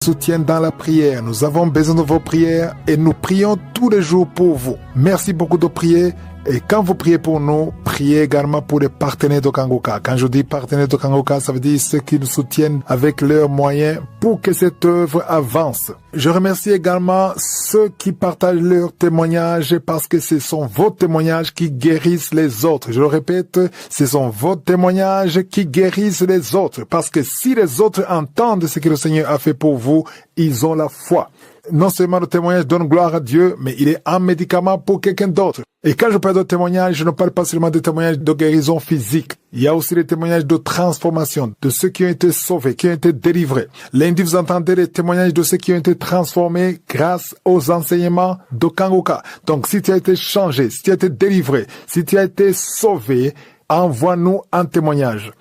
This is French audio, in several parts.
Soutiennent dans la prière. Nous avons besoin de vos prières et nous prions tous les jours pour vous. Merci beaucoup de prier. Et quand vous priez pour nous, priez également pour les partenaires de Kangoka. Quand je dis partenaires de Kangoka, ça veut dire ceux qui nous soutiennent avec leurs moyens pour que cette œuvre avance. Je remercie également ceux qui partagent leurs témoignages parce que ce sont vos témoignages qui guérissent les autres. Je le répète, ce sont vos témoignages qui guérissent les autres. Parce que si les autres entendent ce que le Seigneur a fait pour vous, ils ont la foi. Non seulement le témoignage donne gloire à Dieu, mais il est un médicament pour quelqu'un d'autre. Et quand je parle de témoignage, je ne parle pas seulement de témoignages de guérison physique. Il y a aussi des témoignages de transformation, de ceux qui ont été sauvés, qui ont été délivrés. Lundi, vous entendez les témoignages de ceux qui ont été transformés grâce aux enseignements de Kangoka. Donc, si tu as été changé, si tu as été délivré, si tu as été sauvé, envoie-nous un témoignage.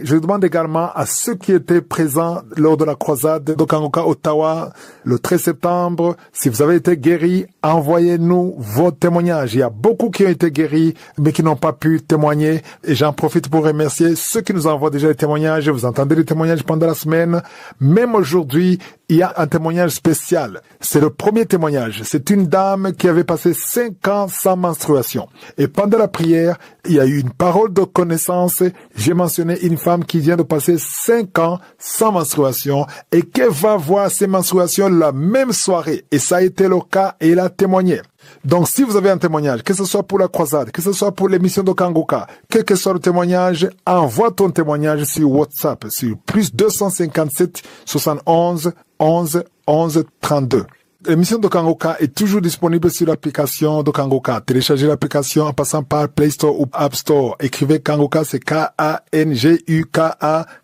Je demande également à ceux qui étaient présents lors de la croisade de Kangoka Ottawa le 13 septembre, si vous avez été guéris, envoyez-nous vos témoignages. Il y a beaucoup qui ont été guéris, mais qui n'ont pas pu témoigner. Et j'en profite pour remercier ceux qui nous envoient déjà les témoignages. Vous entendez les témoignages pendant la semaine. Même aujourd'hui, il y a un témoignage spécial. C'est le premier témoignage. C'est une dame qui avait passé 5 ans sans menstruation. Et pendant la prière, il y a eu une parole de connaissance. J'ai mentionné une femme qui vient de passer 5 ans sans menstruation et qui va voir ses menstruations la même soirée. Et ça a été le cas et elle a témoigné. Donc, si vous avez un témoignage, que ce soit pour la croisade, que ce soit pour l'émission de Kangoka, quel que soit le témoignage, envoie ton témoignage sur WhatsApp, sur plus 257 71 11 11 32. L'émission de Kangoka est toujours disponible sur l'application de Kangoka. Téléchargez l'application en passant par Play Store ou App Store. Écrivez Kangoka, c'est K-A-N-G-U-K-A.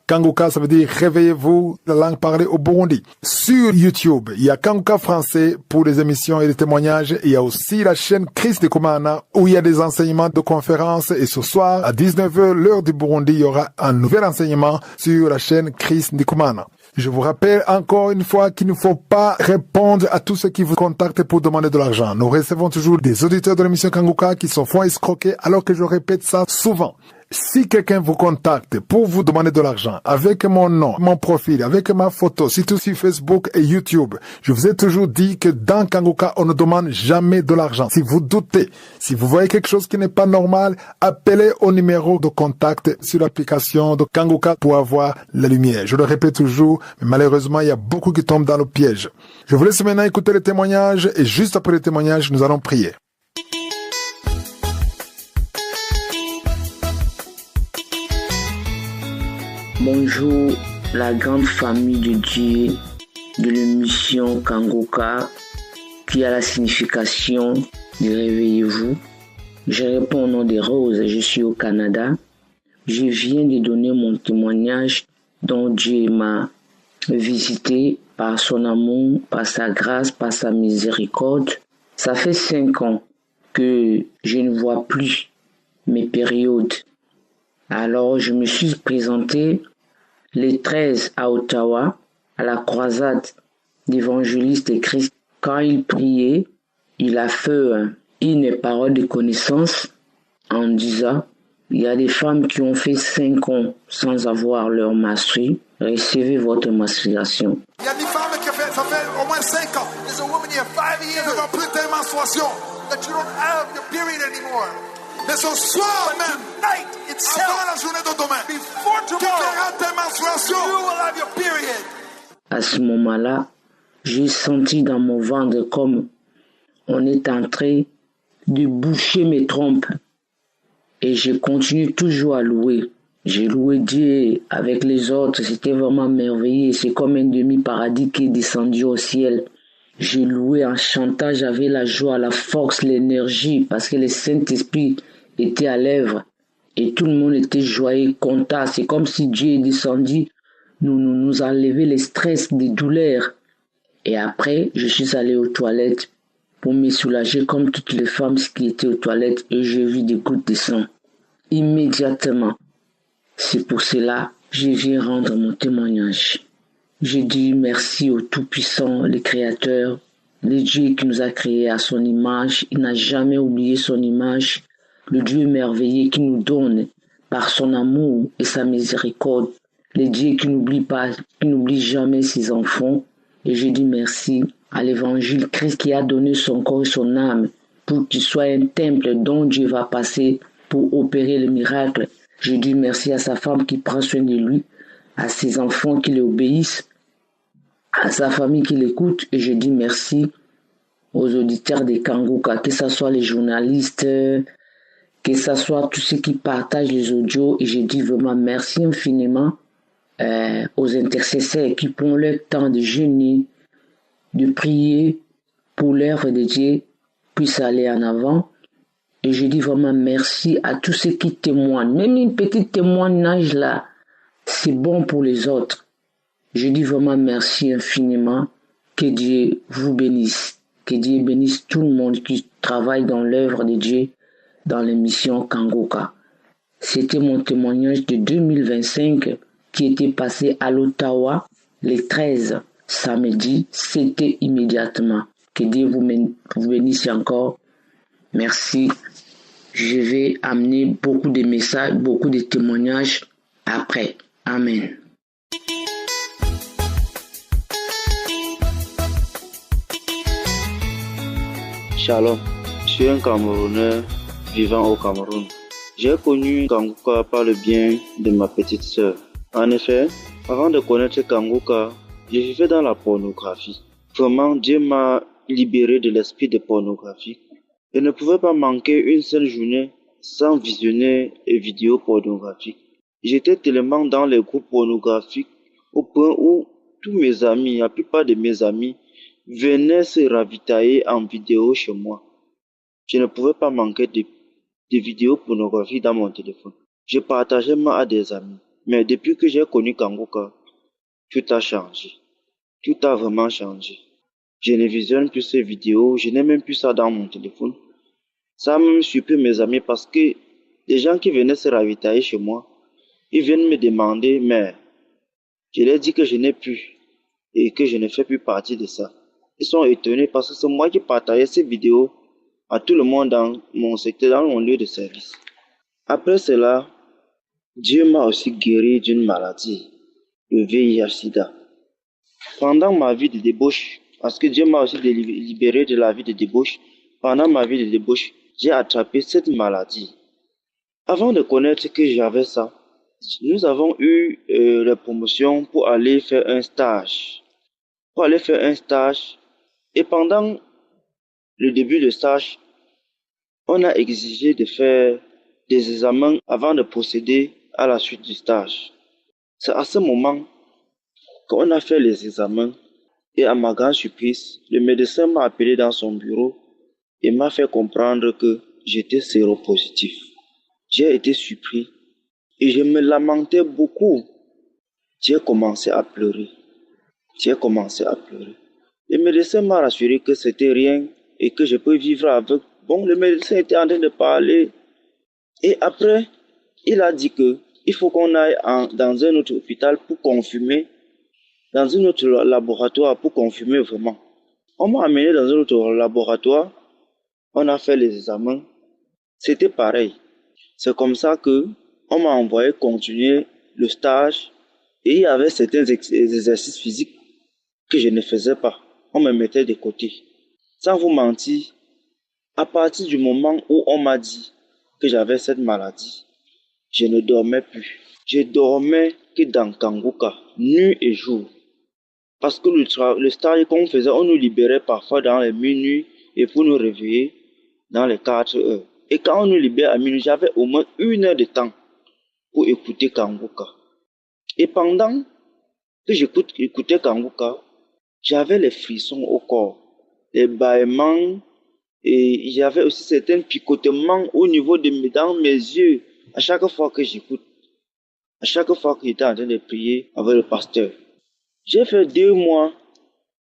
Kangoka, ça veut dire réveillez-vous, la langue parlée au Burundi. Sur YouTube, il y a Kangoka français pour les émissions et les témoignages. Il y a aussi la chaîne Chris Ndikumana où il y a des enseignements de conférences. Et ce soir, à 19h, l'heure du Burundi, il y aura un nouvel enseignement sur la chaîne Chris Ndikumana. Je vous rappelle encore une fois qu'il ne faut pas répondre à tous ceux qui vous contactent pour demander de l'argent. Nous recevons toujours des auditeurs de l'émission Kangoka qui se font escroquer alors que je répète ça souvent. Si quelqu'un vous contacte pour vous demander de l'argent avec mon nom, mon profil, avec ma photo, surtout sur Facebook et YouTube, je vous ai toujours dit que dans Kangoka, on ne demande jamais de l'argent. Si vous doutez, si vous voyez quelque chose qui n'est pas normal, appelez au numéro de contact sur l'application de Kangoka pour avoir la lumière. Je le répète toujours, mais malheureusement, il y a beaucoup qui tombent dans le piège. Je vous laisse maintenant écouter les témoignages et juste après les témoignages, nous allons prier. Bonjour, la grande famille de Dieu de l'émission Kangoka qui a la signification de réveillez-vous. Je réponds au nom des Roses, je suis au Canada. Je viens de donner mon témoignage dont Dieu m'a visité par son amour, par sa grâce, par sa miséricorde. Ça fait 5 ans que je ne vois plus mes périodes. Alors je me suis présenté les 13 à Ottawa, à la croisade d'évangélistes et Christ. Quand il priait, il a fait une parole de connaissance en disant il y a des femmes qui ont fait 5 ans sans avoir leur menstru. Recevez votre menstruation. Il y a des femmes qui ça fait au moins 5 ans. There's a woman here 5 years ago plus de menstruation that you don't have your period anymore. Mais ce soir même, avant la journée de demain, before tomorrow, tu verras tes menstruations. You will have your period. À ce moment-là, j'ai senti dans mon ventre comme on est en train de boucher mes trompes. Et je continue toujours à louer. J'ai loué Dieu avec les autres. C'était vraiment merveilleux. C'est comme un demi-paradis qui est descendu au ciel. J'ai loué en chantant. J'avais la joie, la force, l'énergie parce que le Saint-Esprit était à l'œuvre. Et tout le monde était joyeux, content. C'est comme si Dieu est descendu, nous enlever les stress, les douleurs. Et après, je suis allé aux toilettes pour me soulager comme toutes les femmes qui étaient aux toilettes et j'ai vu des gouttes de sang. Immédiatement. C'est pour cela que je viens rendre mon témoignage. Je dis merci au Tout-Puissant, le Créateur, le Dieu qui nous a créés à son image. Il n'a jamais oublié son image. Le Dieu merveilleux qui nous donne par son amour et sa miséricorde. Le Dieu qui n'oublie pas, qui n'oublie jamais ses enfants. Et je dis merci à l'évangile Christ qui a donné son corps et son âme pour qu'il soit un temple dont Dieu va passer pour opérer le miracle. Je dis merci à sa femme qui prend soin de lui, à ses enfants qui l'obéissent, à sa famille qui l'écoute. Et je dis merci aux auditeurs de Kanguka, que ce soit les journalistes, que ce soit tous ceux qui partagent les audios. Et je dis vraiment merci infiniment aux intercesseurs qui prennent leur temps de jeûner, de prier pour l'œuvre de Dieu puisse aller en avant. Et je dis vraiment merci à tous ceux qui témoignent. Même une petite témoignage là, c'est bon pour les autres. Je dis vraiment merci infiniment. Que Dieu vous bénisse. Que Dieu bénisse tout le monde qui travaille dans l'œuvre de Dieu dans l'émission Kanguka. C'était mon témoignage de 2025 qui était passé à l'Ottawa le 13 samedi. C'était immédiatement. Que Dieu vous bénisse encore. Merci. Je vais amener beaucoup de messages, beaucoup de témoignages après. Amen. Shalom, je suis un Camerounais vivant au Cameroun. J'ai connu Kanguka par le bien de ma petite sœur. En effet, avant de connaître Kanguka, je vivais dans la pornographie. Vraiment, Dieu m'a libéré de l'esprit de pornographie. Je ne pouvais pas manquer une seule journée sans visionner les vidéos pornographiques. J'étais tellement dans les groupes pornographiques au point où tous mes amis, la plupart de mes amis, venaient se ravitailler en vidéo chez moi. Je ne pouvais pas manquer de vidéos pornographiques dans mon téléphone. Je partageais même à des amis. Mais depuis que j'ai connu Kanguka, tout a changé. Tout a vraiment changé. Je ne visionne plus ces vidéos, je n'ai même plus ça dans mon téléphone. Ça a même surpris mes amis parce que les gens qui venaient se ravitailler chez moi, ils viennent me demander, mais je leur dis que je n'ai plus et que je ne fais plus partie de ça. Ils sont étonnés parce que c'est moi qui partageais ces vidéos à tout le monde dans mon secteur, dans mon lieu de service. Après cela, Dieu m'a aussi guéri d'une maladie, le VIH-Sida. Pendant ma vie de débauche, parce que Dieu m'a aussi libéré de la vie de débauche, pendant ma vie de débauche, j'ai attrapé cette maladie. Avant de connaître que j'avais ça, nous avons eu la promotion pour aller faire un stage. Et pendant le début du stage, on a exigé de faire des examens avant de procéder à la suite du stage. C'est à ce moment qu'on a fait les examens et à ma grande surprise, le médecin m'a appelé dans son bureau et m'a fait comprendre que j'étais séropositif. J'ai été surpris et je me lamentais beaucoup. J'ai commencé à pleurer. Le médecin m'a rassuré que c'était rien et que je peux vivre avec. Bon, le médecin était en train de parler et après, il a dit que il faut qu'on aille dans un autre hôpital pour confirmer, dans un autre laboratoire pour confirmer vraiment. On m'a amené dans un autre laboratoire, on a fait les examens, c'était pareil. C'est comme ça que on m'a envoyé continuer le stage et il y avait certains exercices physiques que je ne faisais pas. On me mettait de côté. Sans vous mentir, à partir du moment où on m'a dit que j'avais cette maladie, je ne dormais plus. Je dormais que dans Kanguka, nuit et jour. Parce que le stage qu'on faisait, on nous libérait parfois dans les minuit et pour nous réveiller dans les 4 heures. Et quand on nous libère à minuit, j'avais au moins 1 heure de temps pour écouter Kanguka. Et pendant que j'écoutais Kanguka, j'avais les frissons au corps, les bâillements, et il y avait aussi certains picotements au niveau dans mes yeux. À chaque fois que j'écoute, à chaque fois que j'étais en train de prier avec le pasteur. J'ai fait 2 mois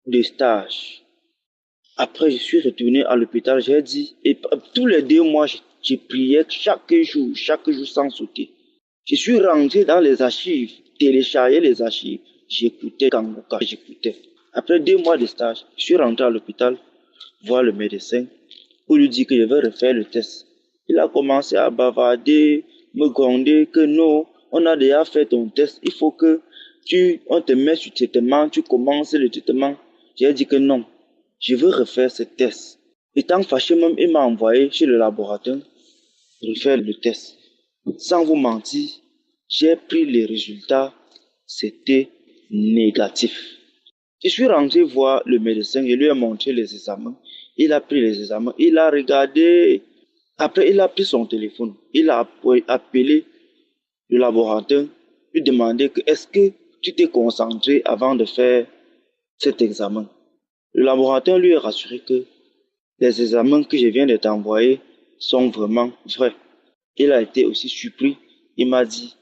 de stage. Après, je suis retourné à l'hôpital, j'ai dit, et tous les 2 mois, je priais chaque jour sans sauter. Je suis rentré dans les archives, téléchargé les archives, j'écoutais Kanguka, j'écoutais. Après 2 mois de stage, je suis rentré à l'hôpital, voir le médecin, pour lui dire que je vais refaire le test. Il a commencé à bavarder, me gronder que non, on a déjà fait ton test, il faut que on te met sur traitement, tu commences le traitement. J'ai dit que non, je veux refaire ce test. Étant fâché même, il m'a envoyé chez le laboratoire refaire le test. Sans vous mentir, j'ai pris les résultats, c'était négatif. Je suis rentré voir le médecin, je lui ai montré les examens. Il a pris les examens, il a regardé. Après, il a pris son téléphone. Il a appelé le laboratoire, lui demander que est-ce que tu t'es concentré avant de faire cet examen. Le laboratoire lui a rassuré que les examens que je viens de t'envoyer sont vraiment vrais. Il a été aussi surpris. Il m'a dit,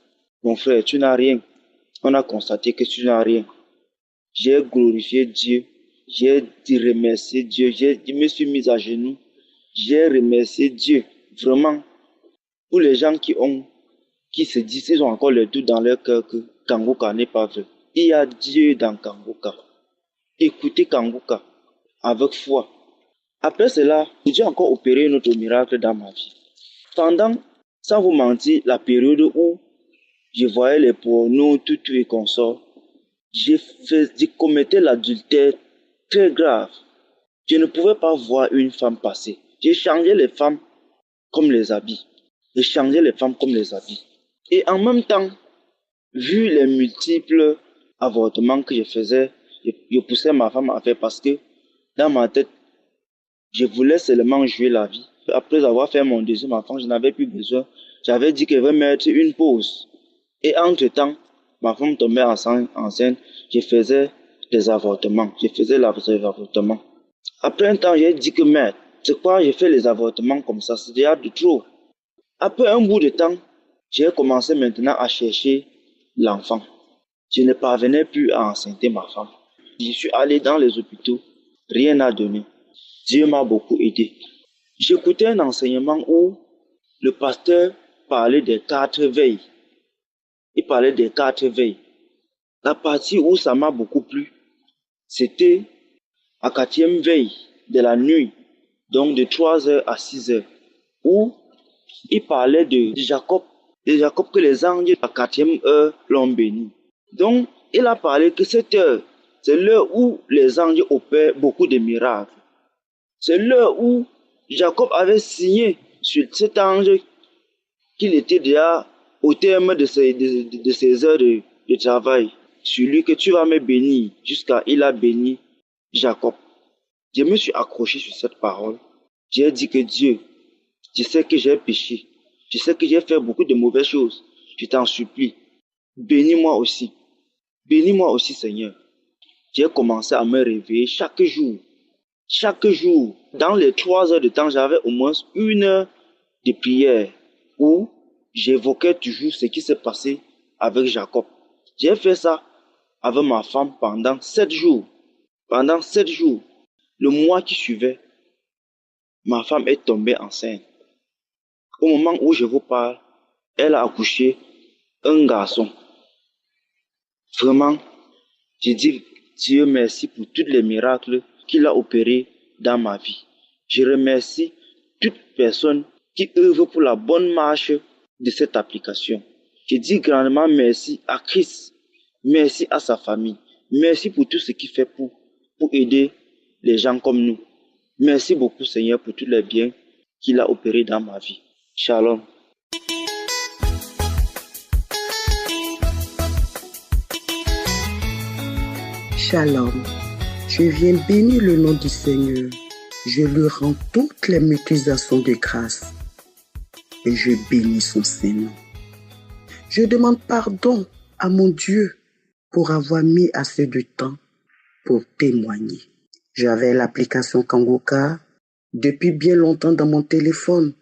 mon frère, tu n'as rien. On a constaté que tu n'as rien. J'ai glorifié Dieu. J'ai dit remercier Dieu. Je me suis mis à genoux. J'ai remercié Dieu. Vraiment. Pour les gens qui se disent, ils ont encore le doute dans leur cœur que Kangoka n'est pas vrai. Il y a Dieu dans Kangoka. Écoutez Kangoka avec foi. Après cela, Dieu a encore opéré notre miracle dans ma vie. Pendant, sans vous mentir, la période où je voyais les pornos, tout et consorts, je commettais l'adultère très grave. Je ne pouvais pas voir une femme passer. J'ai changé les femmes comme les habits. J'ai changé les femmes comme les habits. Et en même temps, vu les multiples avortements que je faisais, je poussais ma femme à faire parce que dans ma tête, je voulais seulement jouer la vie. Après avoir fait mon deuxième enfant, je n'avais plus besoin. J'avais dit qu'elle va mettre une pause. Et entre-temps, ma femme tombait enceinte. Je faisais des avortements. Je faisais les avortements. Après un temps, j'ai dit que merde, c'est quoi, j'ai fait les avortements comme ça, c'est déjà de trop. Après un bout de temps, j'ai commencé maintenant à chercher l'enfant. Je ne parvenais plus à enceinte ma femme. Je suis allé dans les hôpitaux, rien n'a donné. Dieu m'a beaucoup aidé. J'écoutais un enseignement où le pasteur parlait des 4 veilles. Il parlait des 4 veilles. La partie où ça m'a beaucoup plu, c'était à 4e veille de la nuit, donc de 3h à 6h, où il parlait de Jacob que les anges à 4e heure l'ont béni. Donc, il a parlé que cette heure, c'est l'heure où les anges opèrent beaucoup de miracles. C'est l'heure où Jacob avait signé sur cet ange qu'il était déjà au terme de ses heures de travail. Sur lui que tu vas me bénir, jusqu'à il a béni Jacob. Je me suis accroché sur cette parole. J'ai dit que Dieu, je sais que j'ai péché. Je sais que j'ai fait beaucoup de mauvaises choses. Je t'en supplie. Bénis-moi aussi. Bénis-moi aussi, Seigneur. J'ai commencé à me réveiller chaque jour. Chaque jour, dans les 3 heures de temps, j'avais au moins 1 heure de prière où j'évoquais toujours ce qui s'est passé avec Jacob. J'ai fait ça avec ma femme pendant 7 jours. Pendant 7 jours, le mois qui suivait, ma femme est tombée enceinte. Au moment où je vous parle, elle a accouché un garçon. Vraiment, je dis Dieu merci pour tous les miracles qu'il a opérés dans ma vie. Je remercie toute personne qui œuvre pour la bonne marche de cette application. Je dis grandement merci à Christ, merci à sa famille, merci pour tout ce qu'il fait pour aider les gens comme nous. Merci beaucoup Seigneur pour tous les biens qu'il a opérés dans ma vie. Shalom. Shalom. Je viens bénir le nom du Seigneur. Je lui rends toutes les mutilations de grâce. Et je bénis son Saint-Nom. Je demande pardon à mon Dieu pour avoir mis assez de temps pour témoigner. J'avais l'application Kangoka depuis bien longtemps dans mon téléphone.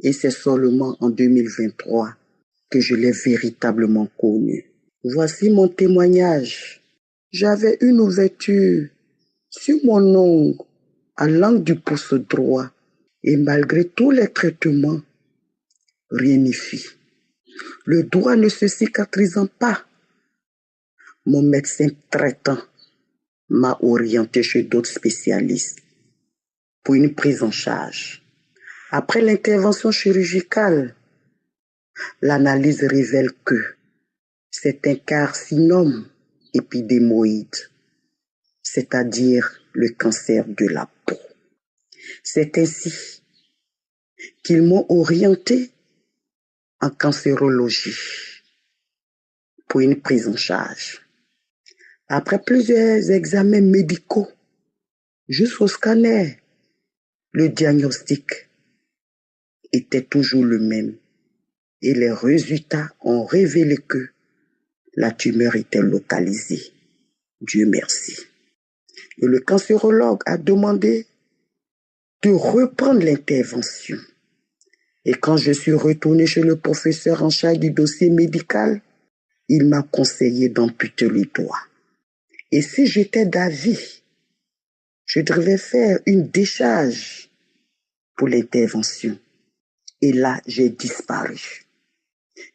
Et c'est seulement en 2023 que je l'ai véritablement connu. Voici mon témoignage. J'avais une ouverture sur mon ongle à l'angle du pouce droit et malgré tous les traitements, rien n'y fit. Le doigt ne se cicatrisant pas, mon médecin traitant m'a orienté chez d'autres spécialistes pour une prise en charge. Après l'intervention chirurgicale, l'analyse révèle que c'est un carcinome épidémoïde. c'est-à-dire le cancer de la peau. C'est ainsi qu'ils m'ont orienté en cancérologie pour une prise en charge. Après plusieurs examens médicaux, jusqu'au scanner, le diagnostic était toujours le même et les résultats ont révélé que la tumeur était localisée. Dieu merci. Et le cancérologue a demandé de reprendre l'intervention. Et quand je suis retourné chez le professeur en charge du dossier médical, il m'a conseillé d'amputer le doigt. Et si j'étais d'avis, je devais faire une décharge pour l'intervention. Et là, j'ai disparu.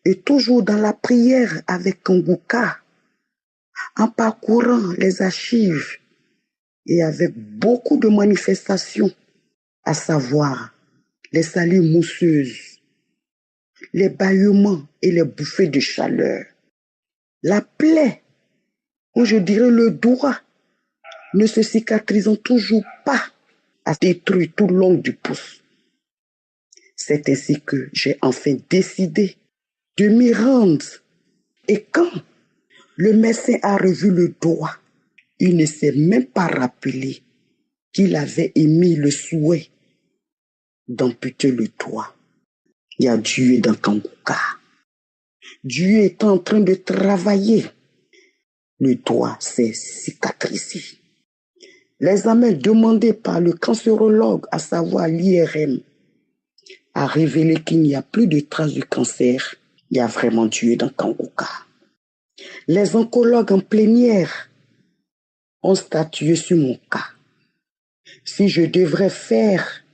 Et toujours dans la prière avec Kanguka, en parcourant les archives et avec beaucoup de manifestations, à savoir les salines mousseuses, les bâillements et les bouffées de chaleur, la plaie, ou je dirais le doigt, ne se cicatrisant toujours pas, a détruit tout le long du pouce. C'est ainsi que j'ai enfin décidé de m'y rendre. Et quand le médecin a revu le doigt, il ne s'est même pas rappelé qu'il avait émis le souhait d'amputer le doigt. Il y a Dieu dans Kanguka. Dieu est en train de travailler. Le doigt s'est cicatrisé. L'examen demandé par le cancérologue, à savoir l'IRM, a révélé qu'il n'y a plus de traces du cancer. Il y a vraiment Dieu dans Kanguka. Les oncologues en plénière ont statué sur mon cas. Si je devrais faire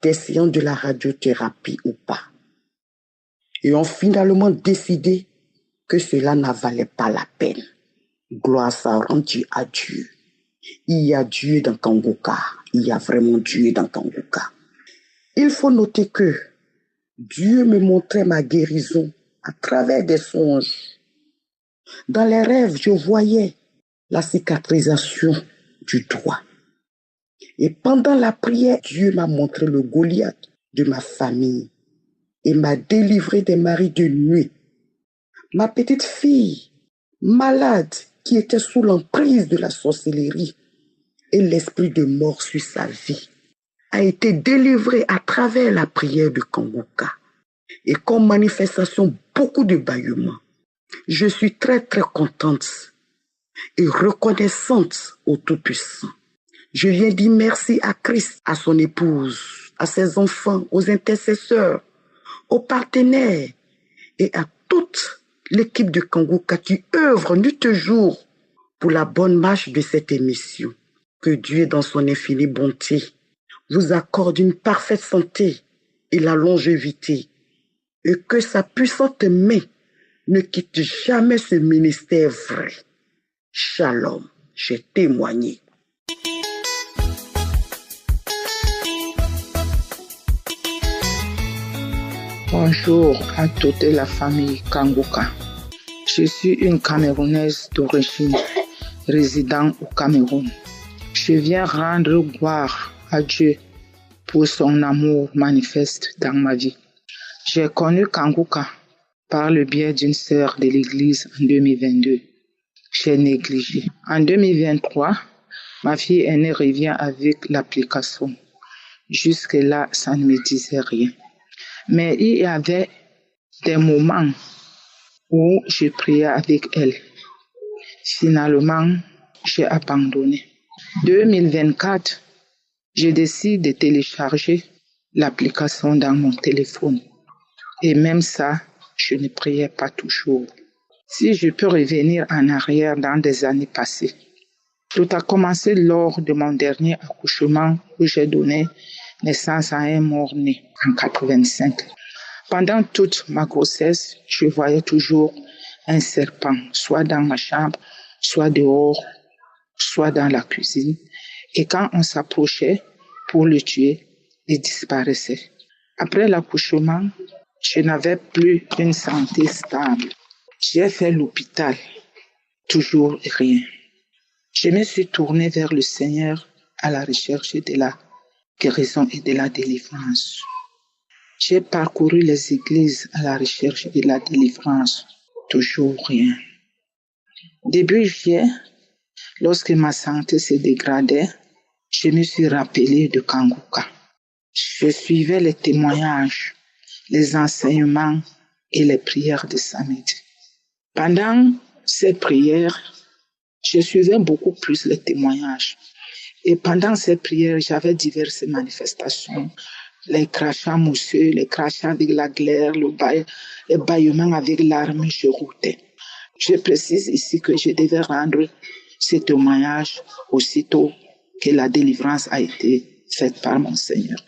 des séances de la radiothérapie ou pas. Et ont finalement décidé que cela n'en valait pas la peine. Gloire soit rendue à Dieu. Il y a Dieu dans Kanguka. Il y a vraiment Dieu dans Kanguka. Il faut noter que Dieu me montrait ma guérison à travers des songes. Dans les rêves, je voyais la cicatrisation du doigt. Et pendant la prière, Dieu m'a montré le Goliath de ma famille et m'a délivré des maris de nuit. Ma petite fille, malade, qui était sous l'emprise de la sorcellerie et l'esprit de mort sur sa vie, a été délivrée à travers la prière de Kanguka. Et comme manifestation, beaucoup de bâillements. Je suis très très contente et reconnaissante au Tout-Puissant. Je viens dire merci à Christ, à son épouse, à ses enfants, aux intercesseurs, aux partenaires et à toute l'équipe de Kanguka qui œuvre nuit et jour pour la bonne marche de cette émission. Que Dieu, dans son infinie bonté, vous accorde une parfaite santé et la longévité et que sa puissante main ne quitte jamais ce ministère vrai. Shalom, j'ai témoigné. Bonjour à toute la famille Kanguka. Je suis une Camerounaise d'origine, résidant au Cameroun. Je viens rendre gloire à Dieu pour son amour manifeste dans ma vie. J'ai connu Kanguka par le biais d'une sœur de l'église en 2022. J'ai négligé. En 2023, ma fille aînée revient avec l'application. Jusque-là, ça ne me disait rien. Mais il y avait des moments où je priais avec elle. Finalement, j'ai abandonné. 2024, je décide de télécharger l'application dans mon téléphone. Et même ça, je ne priais pas toujours. Si je peux revenir en arrière dans des années passées, tout a commencé lors de mon dernier accouchement où j'ai donné naissance à un mort-né en 85. Pendant toute ma grossesse, je voyais toujours un serpent, soit dans ma chambre, soit dehors, soit dans la cuisine. Et quand on s'approchait pour le tuer, il disparaissait. Après l'accouchement, je n'avais plus une santé stable. J'ai fait l'hôpital, toujours rien. Je me suis tournée vers le Seigneur à la recherche de la guérison et de la délivrance. J'ai parcouru les églises à la recherche de la délivrance. Toujours rien. Début juillet, lorsque ma santé se dégradait, je me suis rappelé de Kanguka. Je suivais les témoignages, les enseignements et les prières de samedi. Pendant ces prières, je suivais beaucoup plus les témoignages. Et pendant ces prières, j'avais diverses manifestations. Les crachats mousseux, les crachats avec la glaire, les bâillements avec l'arme, je routais. Je précise ici que je devais rendre ce témoignage aussitôt que la délivrance a été faite par mon Seigneur.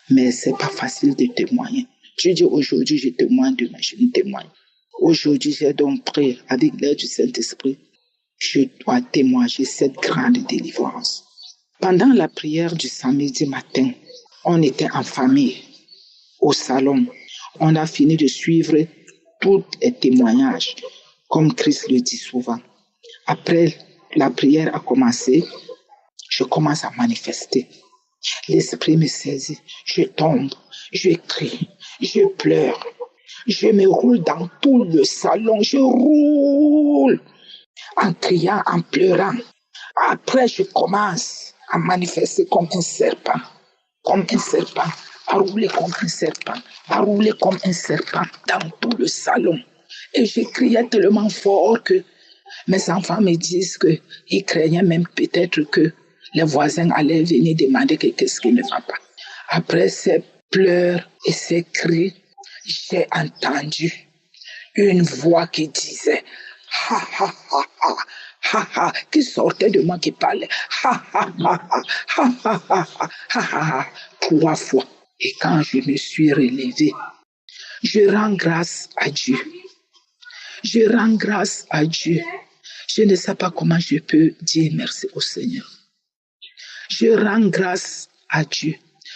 Mais c'est pas facile de témoigner. Je dis aujourd'hui, je témoigne, demain je ne témoigne. Aujourd'hui, j'ai donc prié avec l'aide du Saint-Esprit. Je dois témoigner cette grande délivrance. Pendant la prière du samedi matin, on était en famille, au salon. On a fini de suivre tous les témoignages, comme Christ le dit souvent. Après la prière a commencé, je commence à manifester. L'esprit me saisit, je tombe, je crie, je pleure. Je me roule dans tout le salon, je roule en criant, en pleurant. Après, je commence à manifester comme un serpent, à rouler comme un serpent, dans tout le salon. Et je criais tellement fort que mes enfants me disent qu'ils craignaient même peut-être que les voisins allaient venir demander qu'est-ce qui ne va pas. Après ces pleurs et ces cris, j'ai entendu une voix qui disait « ha ha ha ha ha ha » qui sortait de moi, qui parlait « ha ha ha ha ha ha ha ha ha » 3 fois. Et quand je me suis relevé, je rends grâce à Dieu. Je rends grâce à Dieu. Je ne sais pas comment je peux dire merci au Seigneur. Je rends grâce à Dieu.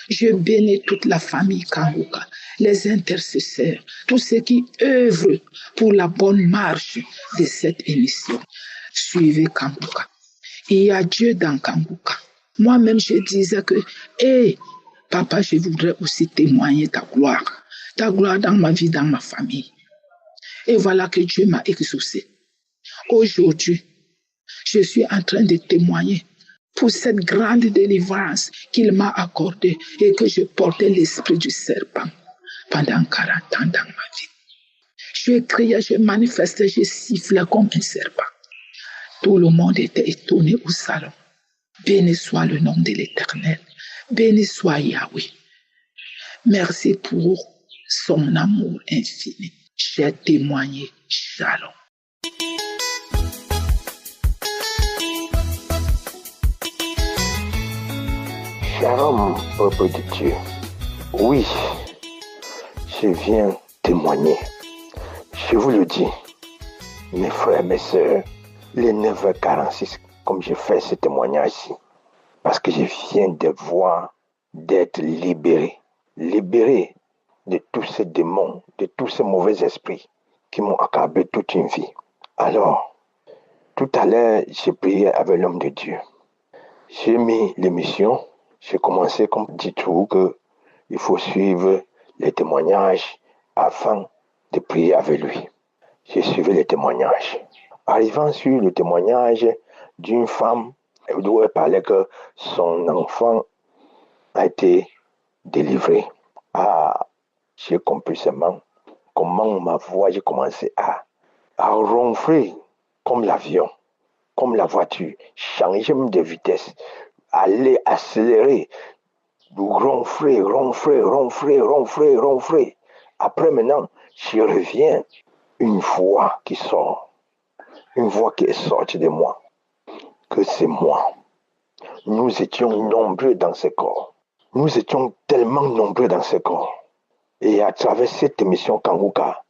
Je bénis toute la famille Kanguka, les intercesseurs, tous ceux qui œuvrent pour la bonne marche de cette émission. Suivez Kanguka. Il y a Dieu dans Kanguka. Moi-même, je disais que, papa, je voudrais aussi témoigner ta gloire dans ma vie, dans ma famille. Et voilà que Dieu m'a exaucé. Aujourd'hui, je suis en train de témoigner pour cette grande délivrance qu'il m'a accordée et que je portais l'esprit du serpent pendant 40 ans dans ma vie. Je criais, je manifestais, je sifflais comme un serpent. Tout le monde était étonné au salon. Béni soit le nom de l'Éternel. Béni soit Yahweh. Merci pour son amour infini. J'ai témoigné. Shalom. Shalom, peuple de Dieu. Oui, je viens témoigner. Je vous le dis, mes frères, mes sœurs, les 9h46, comme je fais ce témoignage-ci, parce que je viens de voir, d'être libéré de tous ces démons, de tous ces mauvais esprits qui m'ont accablé toute une vie. Alors, tout à l'heure, j'ai prié avec l'homme de Dieu. J'ai mis l'émission. J'ai commencé comme dit tout qu'il faut suivre les témoignages afin de prier avec lui. J'ai suivi les témoignages. Arrivant sur le témoignage d'une femme, où elle parlait que son enfant a été délivré. J'ai compris seulement comment ma voix, j'ai commencé à ronfler comme l'avion, comme la voiture, changer de vitesse, aller accélérer, ronfler. Après maintenant, je reviens, une voix qui sort, une voix qui est sortie de moi, que c'est moi. Nous étions nombreux dans ce corps. Nous étions tellement nombreux dans ce corps. Et à travers cette émission Kanguka,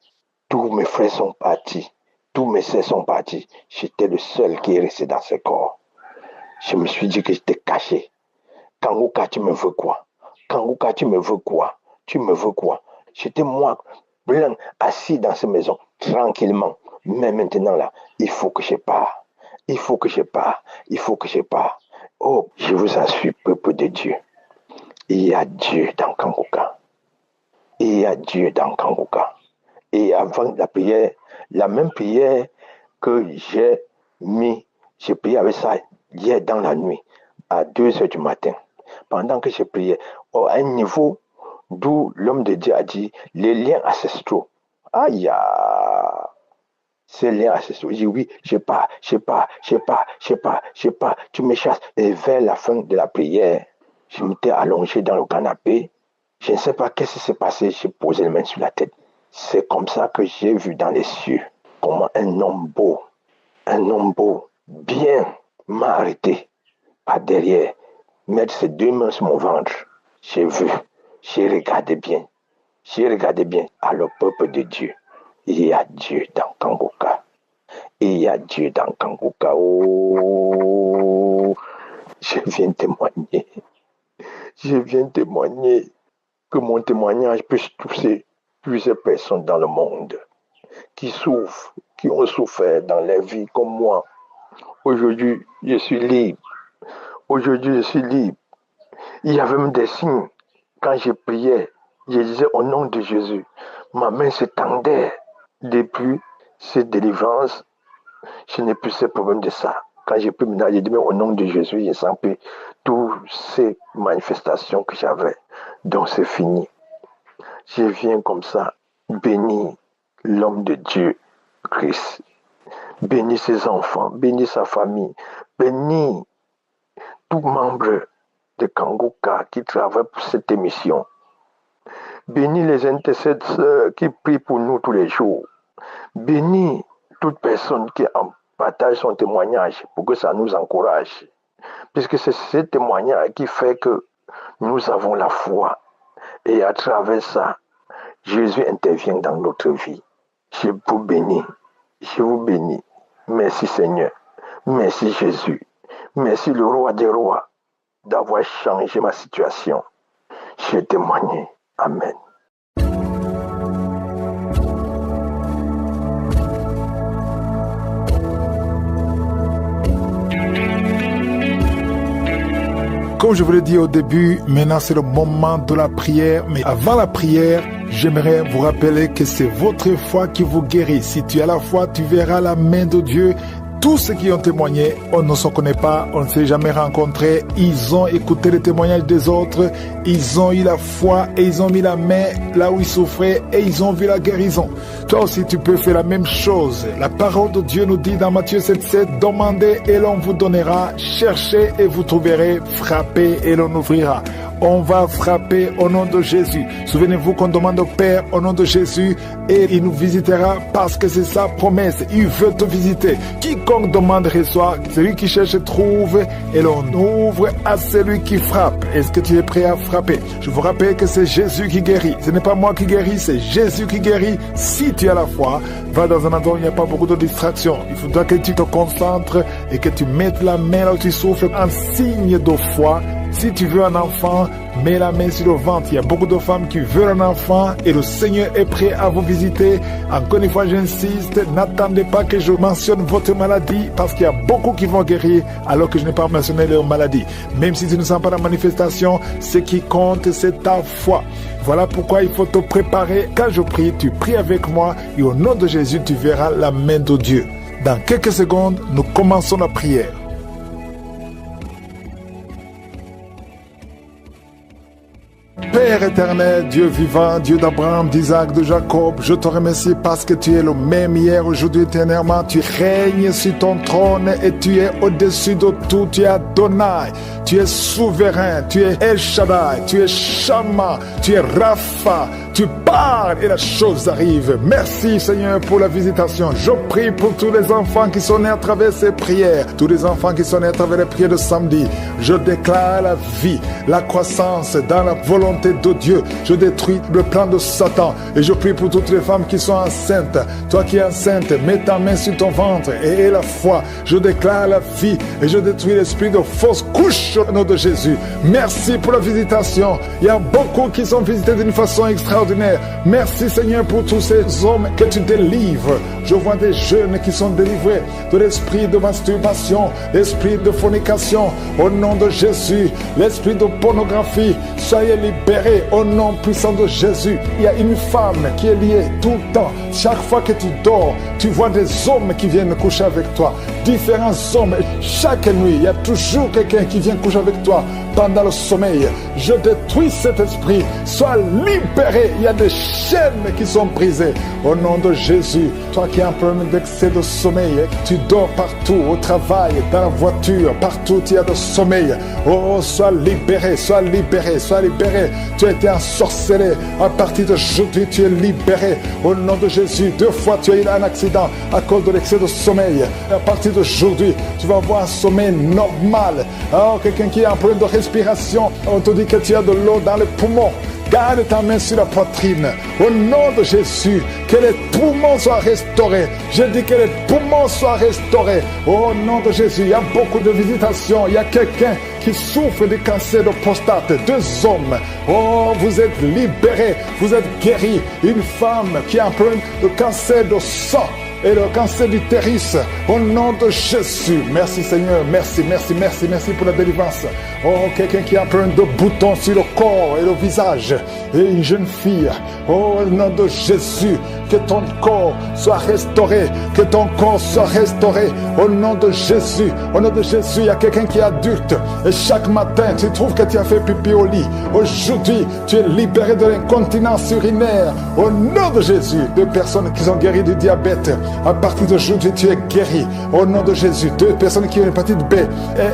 tous mes frères sont partis, tous mes sœurs sont partis. J'étais le seul qui est resté dans ce corps. Je me suis dit que j'étais caché. Kanguka, tu me veux quoi? Kanguka, tu me veux quoi? Tu me veux quoi? J'étais moi, blanc, assis dans cette maison, tranquillement. Mais maintenant là, il faut que je parte. Il faut que je parte. Il faut que je parte. Oh, je vous assure, peuple de Dieu. Il y a Dieu dans Kangoka. Il y a Dieu dans Kangoka. Et avant la prière, la même prière que j'ai prié avec ça hier dans la nuit, à 2h du matin. Pendant que je priais, à un niveau d'où l'homme de Dieu a dit les liens ancestraux. Aïe, ces liens ancestraux. J'ai dit oui, je pars. Tu me chasses. Et vers la fin de la prière, je m'étais allongé dans le canapé. Je ne sais pas qu'est-ce qui s'est passé. J'ai posé les mains sur la tête. C'est comme ça que j'ai vu dans les cieux comment un homme beau, bien, m'a arrêté par derrière, mettre ses 2 mains sur mon ventre. J'ai vu, j'ai regardé bien. Alors, peuple de Dieu, il y a Dieu dans Kangoka. Oh, je viens témoigner que mon témoignage puisse toucher plusieurs personnes dans le monde qui souffrent, qui ont souffert dans leur vie comme moi. Aujourd'hui, je suis libre. Il y avait même des signes. Quand je priais, je disais au nom de Jésus. Ma main s'étendait. Depuis cette délivrance, je n'ai plus ce problème de ça. Quand j'ai pris maintenant, j'ai dit au nom de Jésus, je sens plus toutes ces manifestations que j'avais. Donc c'est fini. Je viens comme ça, bénir l'homme de Dieu, Christ. Bénis ses enfants, bénis sa famille, bénis tout membre de Kangoka qui travaille pour cette émission. Bénis les intercesseurs qui prient pour nous tous les jours. Bénis toute personne qui partage son témoignage pour que ça nous encourage. Puisque c'est ce témoignage qui fait que nous avons la foi. Et à travers ça, Jésus intervient dans notre vie. Je vous bénis. Merci Seigneur. Merci Jésus. Merci le roi des rois d'avoir changé ma situation. J'ai témoigné. Amen. Comme je vous l'ai dit au début, maintenant c'est le moment de la prière. Mais avant la prière, j'aimerais vous rappeler que c'est votre foi qui vous guérit. Si tu as la foi, tu verras la main de Dieu. Tous ceux qui ont témoigné, on ne se connaît pas, on ne s'est jamais rencontrés. Ils ont écouté les témoignages des autres. Ils ont eu la foi et ils ont mis la main là où ils souffraient et ils ont vu la guérison. Toi aussi, tu peux faire la même chose. La parole de Dieu nous dit dans Matthieu 7,7, demandez et l'on vous donnera, cherchez et vous trouverez, frappez et l'on ouvrira. On va frapper au nom de Jésus. Souvenez-vous qu'on demande au Père au nom de Jésus et il nous visitera parce que c'est sa promesse. Il veut te visiter. Quiconque demande reçoit. Celui qui cherche trouve et l'on ouvre à celui qui frappe. Est-ce que tu es prêt à frapper? Je vous rappelle que c'est Jésus qui guérit. Ce n'est pas moi qui guéris, c'est Jésus qui guérit. Si tu as la foi, va dans un endroit où il n'y a pas beaucoup de distractions. Il faudra que tu te concentres et que tu mettes la main là où tu souffres en signe de foi. Si tu veux un enfant, mets la main sur le ventre. Il y a beaucoup de femmes qui veulent un enfant et le Seigneur est prêt à vous visiter. Encore une fois, j'insiste, n'attendez pas que je mentionne votre maladie parce qu'il y a beaucoup qui vont guérir alors que je n'ai pas mentionné leur maladie. Même si tu ne sens pas la manifestation, ce qui compte, c'est ta foi. Voilà pourquoi il faut te préparer. Quand je prie, tu pries avec moi et au nom de Jésus, tu verras la main de Dieu. Dans quelques secondes, nous commençons la prière. Père éternel, Dieu vivant, Dieu d'Abraham, d'Isaac, de Jacob, je te remercie parce que tu es le même hier, aujourd'hui, éternellement. Tu règnes sur ton trône et tu es au-dessus de tout. Tu es Adonai, tu es souverain, tu es El Shaddai, tu es Shama, tu es Rapha. Tu parles et la chose arrive. Merci Seigneur pour la visitation. Je prie pour tous les enfants qui sont nés à travers ces prières. Tous les enfants qui sont nés à travers les prières de samedi. Je déclare la vie, la croissance dans la volonté de Dieu. Je détruis le plan de Satan. Et je prie pour toutes les femmes qui sont enceintes. Toi qui es enceinte, mets ta main sur ton ventre et aie la foi. Je déclare la vie et je détruis l'esprit de fausse couche au nom de Jésus. Merci pour la visitation. Il y a beaucoup qui sont visités d'une façon extraordinaire. extraordinaire. Merci Seigneur pour tous ces hommes que tu délivres. Je vois des jeunes qui sont délivrés de l'esprit de masturbation, l'esprit de fornication. Au nom de Jésus, l'esprit de pornographie, soyez libérés au nom puissant de Jésus. Il y a une femme qui est liée tout le temps. Chaque fois que tu dors, tu vois des hommes qui viennent coucher avec toi. Différents hommes. Chaque nuit, il y a toujours quelqu'un qui vient coucher avec toi pendant le sommeil. Je détruis cet esprit. Sois libéré. Il y a des chaînes qui sont brisées. Au nom de Jésus, toi qui as un problème d'excès de sommeil, tu dors partout, au travail, dans la voiture, partout il y a de sommeil. Oh, sois libéré, sois libéré, sois libéré. Tu as été ensorcelé. À partir d'aujourd'hui, tu es libéré. Au nom de Jésus, 2 fois tu as eu un accident à cause de l'excès de sommeil. À partir d'aujourd'hui, tu vas avoir un sommeil normal. Oh, quelqu'un qui a un problème de respiration, on te dit que tu as de l'eau dans les poumons. Garde ta main sur la poitrine. Au nom de Jésus, que les poumons soient restaurés. Je dis que les poumons soient restaurés. Au nom de Jésus, il y a beaucoup de visitations. Il y a quelqu'un qui souffre du cancer de prostate. 2 hommes. Oh, vous êtes libérés. Vous êtes guéris. Une femme qui a un problème de cancer de sang et le cancer d'utérus, au nom de Jésus. Merci Seigneur, merci pour la délivrance. Oh, quelqu'un qui a plein de boutons sur le corps et le visage, et une jeune fille, oh, au nom de Jésus, que ton corps soit restauré, que ton corps soit restauré, au nom de Jésus. Au nom de Jésus, il y a quelqu'un qui est adulte, et chaque matin, tu trouves que tu as fait pipi au lit. Aujourd'hui, tu es libéré de l'incontinence urinaire, au nom de Jésus. 2 personnes qui sont guéries du diabète, à partir d'aujourd'hui, tu es guéri. Au nom de Jésus. 2 personnes qui ont l'hépatite B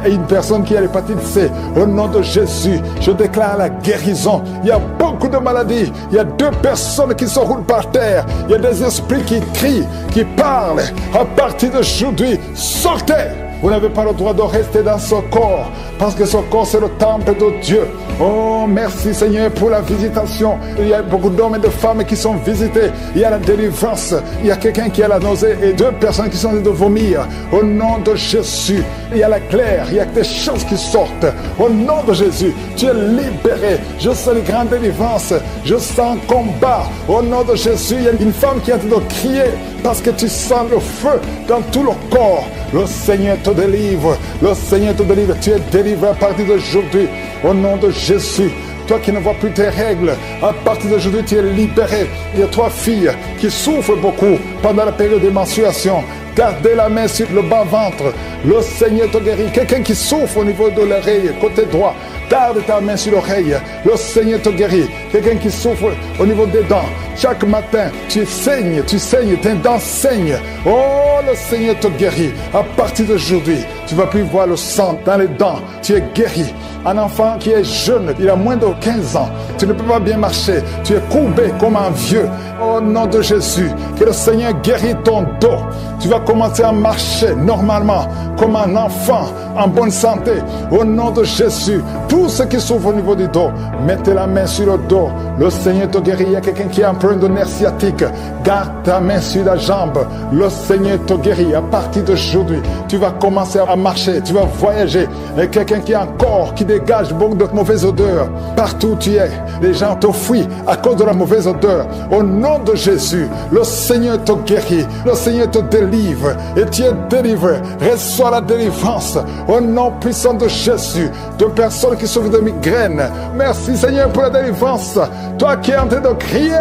et une personne qui a l'hépatite C. Au nom de Jésus, je déclare la guérison. Il y a beaucoup de maladies. Il y a 2 personnes qui se roulent par terre. Il y a des esprits qui crient, qui parlent. À partir d'aujourd'hui, sortez. Vous n'avez pas le droit de rester dans ce corps, parce que ce corps, c'est le temple de Dieu. Oh, merci Seigneur pour la visitation. Il y a beaucoup d'hommes et de femmes qui sont visités. Il y a la délivrance. Il y a quelqu'un qui a la nausée et 2 personnes qui sont en train de vomir. Au nom de Jésus, il y a la claire. Il y a des choses qui sortent. Au nom de Jésus, tu es libéré. Je sens une grande délivrance. Je sens un combat. Au nom de Jésus, il y a une femme qui est en train de crier parce que tu sens le feu dans tout le corps. Le Seigneur te délivre. Le Seigneur te délivre. Tu es délivré à partir d'aujourd'hui. Au nom de Jésus. Toi qui ne vois plus tes règles, à partir d'aujourd'hui, tu es libéré. Il y a 3 filles qui souffrent beaucoup pendant la période de menstruation. Gardez la main sur le bas-ventre. Le Seigneur te guérit. Quelqu'un qui souffre au niveau de l'oreille, côté droit, garde ta main sur l'oreille. Le Seigneur te guérit. Quelqu'un qui souffre au niveau des dents. Chaque matin, tu saignes, tes dents saignent. Oh, le Seigneur te guérit. À partir d'aujourd'hui, tu ne vas plus voir le sang dans les dents. Tu es guéri. Un enfant qui est jeune, il a moins de 15 ans. Tu ne peux pas bien marcher. Tu es courbé comme un vieux. Au nom de Jésus, que le Seigneur guérit ton dos. Tu vas commencer à marcher normalement, comme un enfant, en bonne santé. Au nom de Jésus, tous ceux qui souffrent au niveau du dos, mettez la main sur le dos. Le Seigneur te guérit. Il y a quelqu'un qui a un problème de nerf sciatique. Garde ta main sur la jambe. Le Seigneur te guérit. À partir d'aujourd'hui, tu vas commencer à marcher. Tu vas voyager. Et quelqu'un qui a un corps qui dégage beaucoup de mauvaises odeurs. Partout où tu es, les gens te fuient à cause de la mauvaise odeur. Au nom de Jésus, le Seigneur te guérit. Le Seigneur te délivre. Et tu es délivré. Reçois la délivrance. Au nom puissant de Jésus. De personnes qui souffrent de migraines. Merci Seigneur pour la délivrance. Toi qui es en train de crier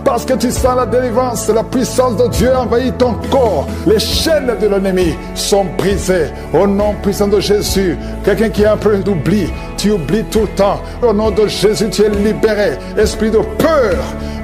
parce que tu sens la délivrance, la puissance de Dieu envahit ton corps. Les chaînes de l'ennemi sont brisées. Au nom puissant de Jésus. Quelqu'un qui a un peu d'oubli, tu oublies tout le temps. Au nom de Jésus, tu es libéré. Esprit de peur.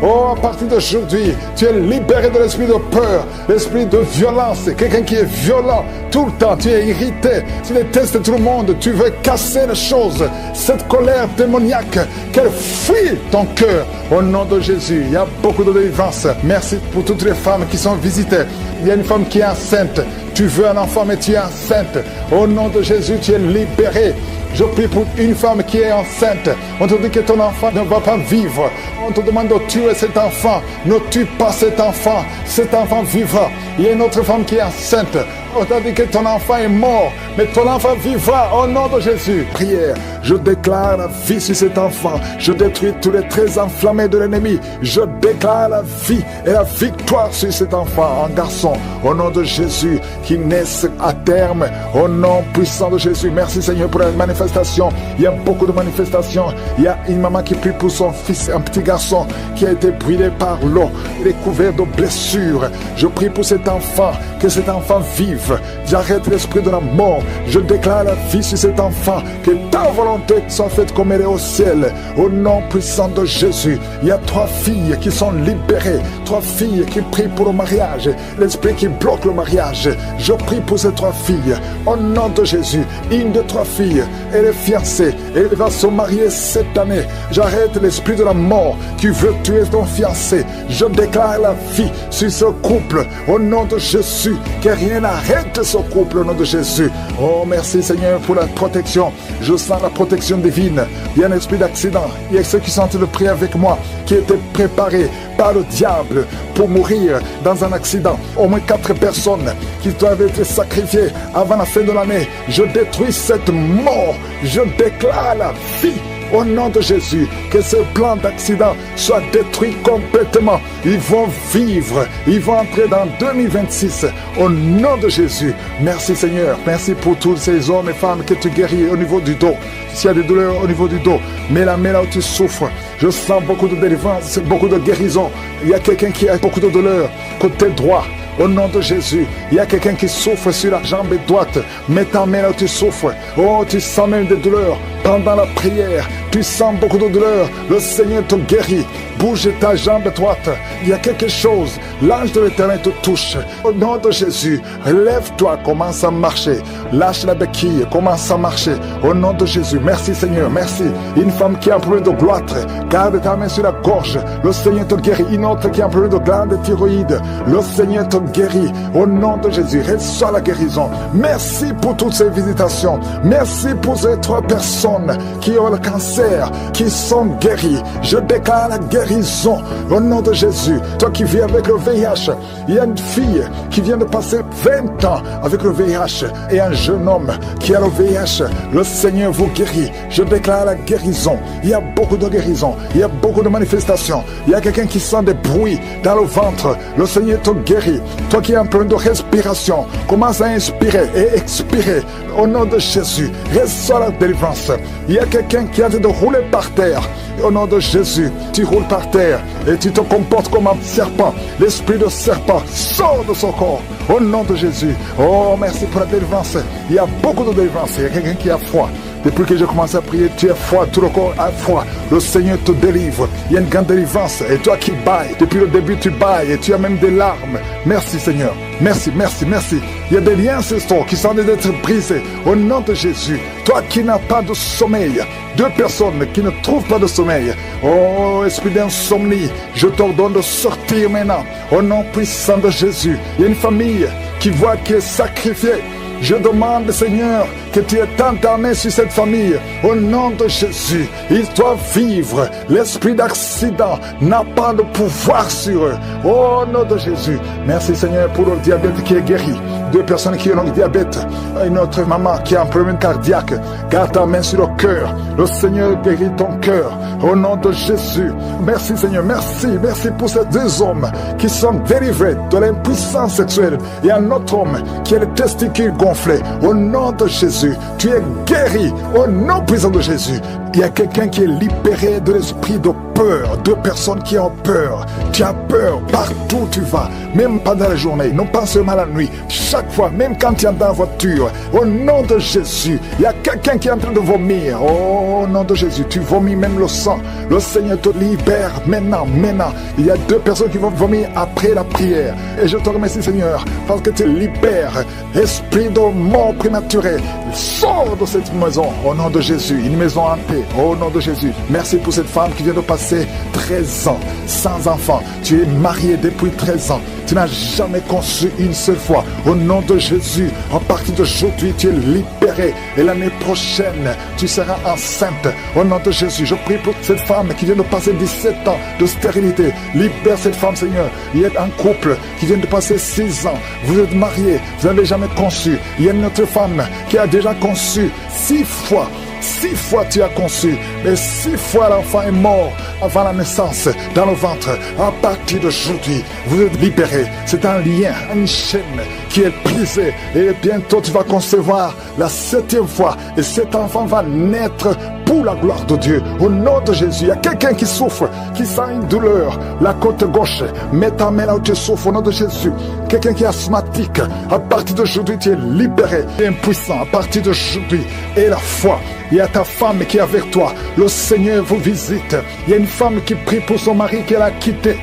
Oh, à partir d'aujourd'hui, tu es libéré de l'esprit de peur, l'esprit de violence. Quelqu'un qui est violent tout le temps, tu es irrité, tu détestes tout le monde, tu veux casser les choses. Cette colère démoniaque, qu'elle fuit ton cœur. Au nom de Jésus, il y a beaucoup de délivrance. Merci pour toutes les femmes qui sont visitées. Il y a une femme qui est enceinte. Tu veux un enfant, mais tu es enceinte. Au nom de Jésus, tu es libéré. Je prie pour une femme qui est enceinte. On te dit que ton enfant ne va pas vivre. On te demande de tuer cet enfant. Ne tue pas cet enfant. Cet enfant vivra. Il y a une autre femme qui est enceinte. On t'a dit que ton enfant est mort, mais ton enfant vivra au nom de Jésus. Prière, je déclare la vie sur cet enfant. Je détruis tous les traits enflammés de l'ennemi. Je déclare la vie et la victoire sur cet enfant, un garçon, au nom de Jésus, qui naisse à terme, au nom puissant de Jésus. Merci Seigneur pour la manifestation. Il y a beaucoup de manifestations. Il y a une maman qui prie pour son fils, un petit garçon qui a été brûlé par l'eau. Il est couvert de blessures. Je prie pour cet enfant, que cet enfant vive. J'arrête l'esprit de la mort. Je déclare la vie sur cet enfant, que ta volonté soit faite comme elle est au ciel. Au nom puissant de Jésus. Il y a 3 filles qui sont libérées, 3 filles qui prient pour le mariage, l'esprit qui bloque le mariage. Je prie pour ces 3 filles, au nom de Jésus. Une de 3 filles, elle est fiancée, elle va se marier cette année. J'arrête l'esprit de la mort qui veut tuer ton fiancé. Je déclare la vie sur ce couple, au nom de Jésus. Que rien n'arrête ce couple, au nom de Jésus. Oh, merci Seigneur pour la protection. Je sens la protection divine. Il y a un esprit d'accident. Il y a ceux qui sont en train de prier avec moi, qui étaient préparés par le diable pour mourir dans un accident. Au moins 4 personnes qui doivent être sacrifiées avant la fin de l'année. Je détruis cette mort. Je déclare la vie. Au nom de Jésus, que ce plan d'accident soit détruit complètement. Ils vont vivre, ils vont entrer dans 2026. Au nom de Jésus, merci Seigneur. Merci pour tous ces hommes et femmes que tu guéris au niveau du dos. S'il y a des douleurs au niveau du dos, mets la main là où tu souffres. Je sens beaucoup de délivrance, beaucoup de guérison. Il y a quelqu'un qui a beaucoup de douleurs côté droit. Au nom de Jésus, il y a quelqu'un qui souffre sur la jambe droite. Mets ta main là où tu souffres. Oh, tu sens même des douleurs. Pendant la prière, tu sens beaucoup de douleurs. Le Seigneur te guérit. Bouge ta jambe droite. Il y a quelque chose. L'ange de l'Éternel te touche. Au nom de Jésus, lève-toi, commence à marcher. Lâche la béquille, commence à marcher. Au nom de Jésus, merci Seigneur, merci. Une femme qui a un problème de gloître, garde ta main sur la gorge. Le Seigneur te guérit. Une autre qui a un problème de glande thyroïde, le Seigneur te guérit. Au nom de Jésus, reçois la guérison. Merci pour toutes ces visitations. Merci pour ces 3 personnes qui ont le cancer, qui sont guéries. Je déclare la guérison au nom de Jésus. Toi qui vis avec le VIH, il y a une fille qui vient de passer 20 ans avec le VIH et un jeune homme qui a le VIH. Le Seigneur vous guérit. Je déclare la guérison. Il y a beaucoup de guérison. Il y a beaucoup de manifestations. Il y a quelqu'un qui sent des bruits dans le ventre. Le Seigneur te guérit. Toi qui as un problème de respiration, commence à inspirer et expirer au nom de Jésus. Reçois la délivrance. Il y a quelqu'un qui est en train de rouler par terre. Au nom de Jésus, tu roules par terre et tu te comportes comme un serpent. L'esprit de serpent sort de son corps. Au nom de Jésus. Oh, merci pour la délivrance. Il y a beaucoup de délivrance. Il y a quelqu'un qui a froid. Depuis que j'ai commencé à prier, tu as froid, tout le corps a froid. Le Seigneur te délivre. Il y a une grande délivrance. Et toi qui bailles, depuis le début tu bailles et tu as même des larmes. Merci Seigneur. Merci, merci, merci. Il y a des liens ancestral qui sont en train d'être brisés. Au nom de Jésus. Toi qui n'as pas de sommeil. 2 personnes qui ne trouvent pas de sommeil. Oh, esprit d'insomnie, je t'ordonne de sortir maintenant. Au nom puissant de Jésus. Il y a une famille qui voit qui est sacrifiée. Je demande, Seigneur, que tu étendes ta main sur cette famille. Au nom de Jésus, ils doivent vivre. L'esprit d'accident n'a pas de pouvoir sur eux. Au nom de Jésus. Merci, Seigneur, pour le diabète qui est guéri. 2 personnes qui ont le diabète. Une autre maman qui a un problème cardiaque. Garde ta main sur le cœur. Le Seigneur guérit ton cœur. Au nom de Jésus. Merci, Seigneur. Merci. Merci pour ces 2 hommes qui sont délivrés de l'impuissance sexuelle. Et un autre homme qui a les testicules gonflés. Au nom de Jésus. Tu es guéri. Au nom puissant de Jésus. Il y a quelqu'un qui est libéré de l'esprit de peur. 2 personnes qui ont peur. Tu as peur partout où tu vas. Même pendant la journée. Non pas seulement la nuit. Chaque fois, même quand tu es dans la voiture. Au nom de Jésus. Il y a quelqu'un qui est en train de vomir. Au nom de Jésus. Tu vomis même le sang. Le Seigneur te libère maintenant. Maintenant. Il y a 2 personnes qui vont vomir après la prière. Et je te remercie, Seigneur, parce que tu libères esprit de mort prématurée. sors de cette maison au nom de Jésus, une maison en paix au nom de Jésus. Merci pour cette femme qui vient de passer 13 ans sans enfant. Tu es marié depuis 13 ans. Tu n'as jamais conçu une seule fois. Au nom de Jésus, à partir d'aujourd'hui, tu es libéré. Et l'année prochaine, tu seras enceinte. Au nom de Jésus, je prie pour cette femme qui vient de passer 17 ans de stérilité. Libère cette femme, Seigneur. Il y a un couple qui vient de passer 6 ans. Vous êtes mariés, vous n'avez jamais conçu. Il y a une autre femme qui a déjà conçu 6 fois. 6 fois tu as conçu, mais 6 fois l'enfant est mort avant la naissance dans le ventre. À partir d'aujourd'hui, vous êtes libérés. C'est un lien, une chaîne qui est brisée. Et bientôt tu vas concevoir la 7e fois. Et cet enfant va naître pour la gloire de Dieu. Au nom de Jésus, il y a quelqu'un qui souffre, qui sent une douleur. La côte gauche, mets ta main là où tu souffres au nom de Jésus. Quelqu'un qui est asthmatique, à partir d'aujourd'hui, tu es libéré. Tu es impuissant à partir d'aujourd'hui. Et la foi. Il y a ta femme qui est avec toi. Le Seigneur vous visite. Il y a une femme qui prie pour son mari qu'elle a quitté.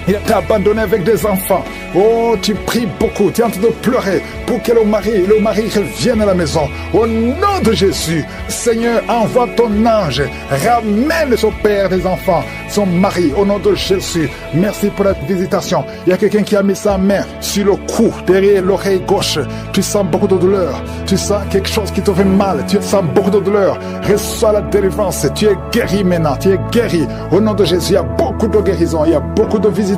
Il t'a abandonné avec des enfants. Oh, tu pries beaucoup. Tu es en train de pleurer pour que le mari revienne à la maison. Au nom de Jésus, Seigneur, envoie ton ange. Ramène son père des enfants, son mari, au nom de Jésus. Merci pour la visitation. Il y a quelqu'un qui a mis sa main sur le cou, derrière l'oreille gauche. Tu sens beaucoup de douleur. Tu sens quelque chose qui te fait mal. Tu sens beaucoup de douleur. Reçois la délivrance. Tu es guéri maintenant. Tu es guéri. Au nom de Jésus, il y a beaucoup de guérison. Il y a beaucoup de visitation.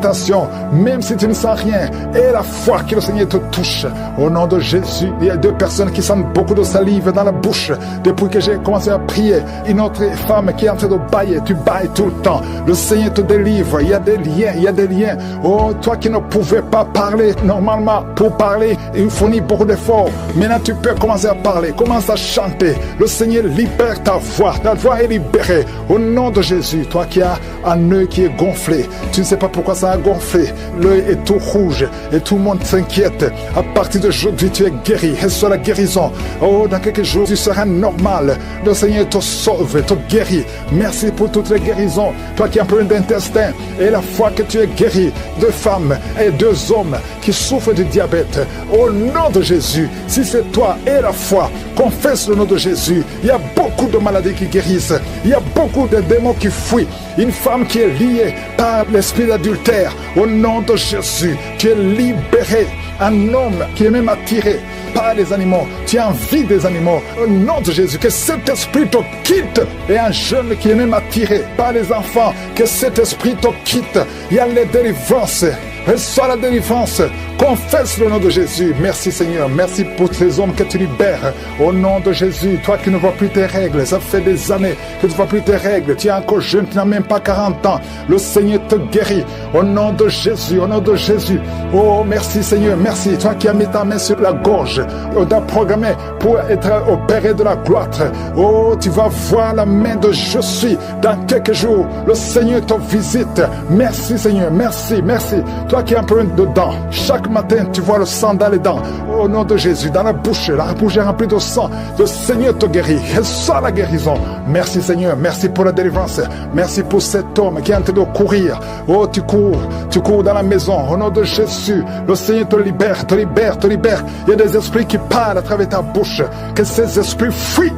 Même si tu ne sens rien, et la foi que le Seigneur te touche. Au nom de Jésus, il y a 2 personnes qui sentent beaucoup de salive dans la bouche. Depuis que j'ai commencé à prier, une autre femme qui est en train de bailler, tu bailles tout le temps. Le Seigneur te délivre. Il y a des liens, il y a des liens. Oh, toi qui ne pouvais pas parler normalement, pour parler, il fournit beaucoup d'efforts. Maintenant, tu peux commencer à parler, commence à chanter. Le Seigneur libère ta voix est libérée. Au nom de Jésus, toi qui as un œil qui est gonflé, tu ne sais pas pourquoi ça a gonflé, l'œil est tout rouge et tout le monde s'inquiète. À partir d'aujourd'hui, tu es guéri. Reçois la guérison. Oh, dans quelques jours, tu seras normal. Le Seigneur te sauve, te guérit. Merci pour toutes les guérisons. Toi qui as un problème d'intestin, et la foi que tu es guéri. 2 femmes et 2 hommes qui souffrent du diabète. Au nom de Jésus, si c'est toi et la foi, confesse le nom de Jésus. Il y a beaucoup de maladies qui guérissent. Il y a beaucoup de démons qui fuient. Une femme qui est liée par l'esprit d'adultère. Au nom de Jésus, tu es libéré. Un homme qui est même attiré par les animaux. Tu as envie des animaux. Au nom de Jésus, que cet esprit te quitte. Et un jeune qui est même attiré par les enfants, que cet esprit te quitte. Il y a les délivrances. Reçois la délivrance. Confesse le nom de Jésus. Merci Seigneur. Merci pour ces hommes que tu libères. Au nom de Jésus, toi qui ne vois plus tes règles, ça fait des années que tu ne vois plus tes règles. Tu es encore jeune, tu n'as même pas 40 ans. Le Seigneur te guérit. Au nom de Jésus, au nom de Jésus. Oh, merci Seigneur, merci. Toi qui as mis ta main sur la gorge, on t'a programmé pour être opéré de la gloire. Oh, tu vas voir la main de je suis. Dans quelques jours, le Seigneur te visite. Merci Seigneur, merci, merci. Toi qui as un problème de dents, chaque matin tu vois le sang dans les dents. Au nom de Jésus, dans la bouche est remplie de sang. Le Seigneur te guérit. Reçois la guérison. Merci Seigneur, merci pour la délivrance. Merci pour cet homme qui est en train de courir. Oh, tu cours dans la maison. Au nom de Jésus, le Seigneur te libère, te libère, te libère. Il y a des esprits qui parlent à travers ta bouche. Que ces esprits fuient.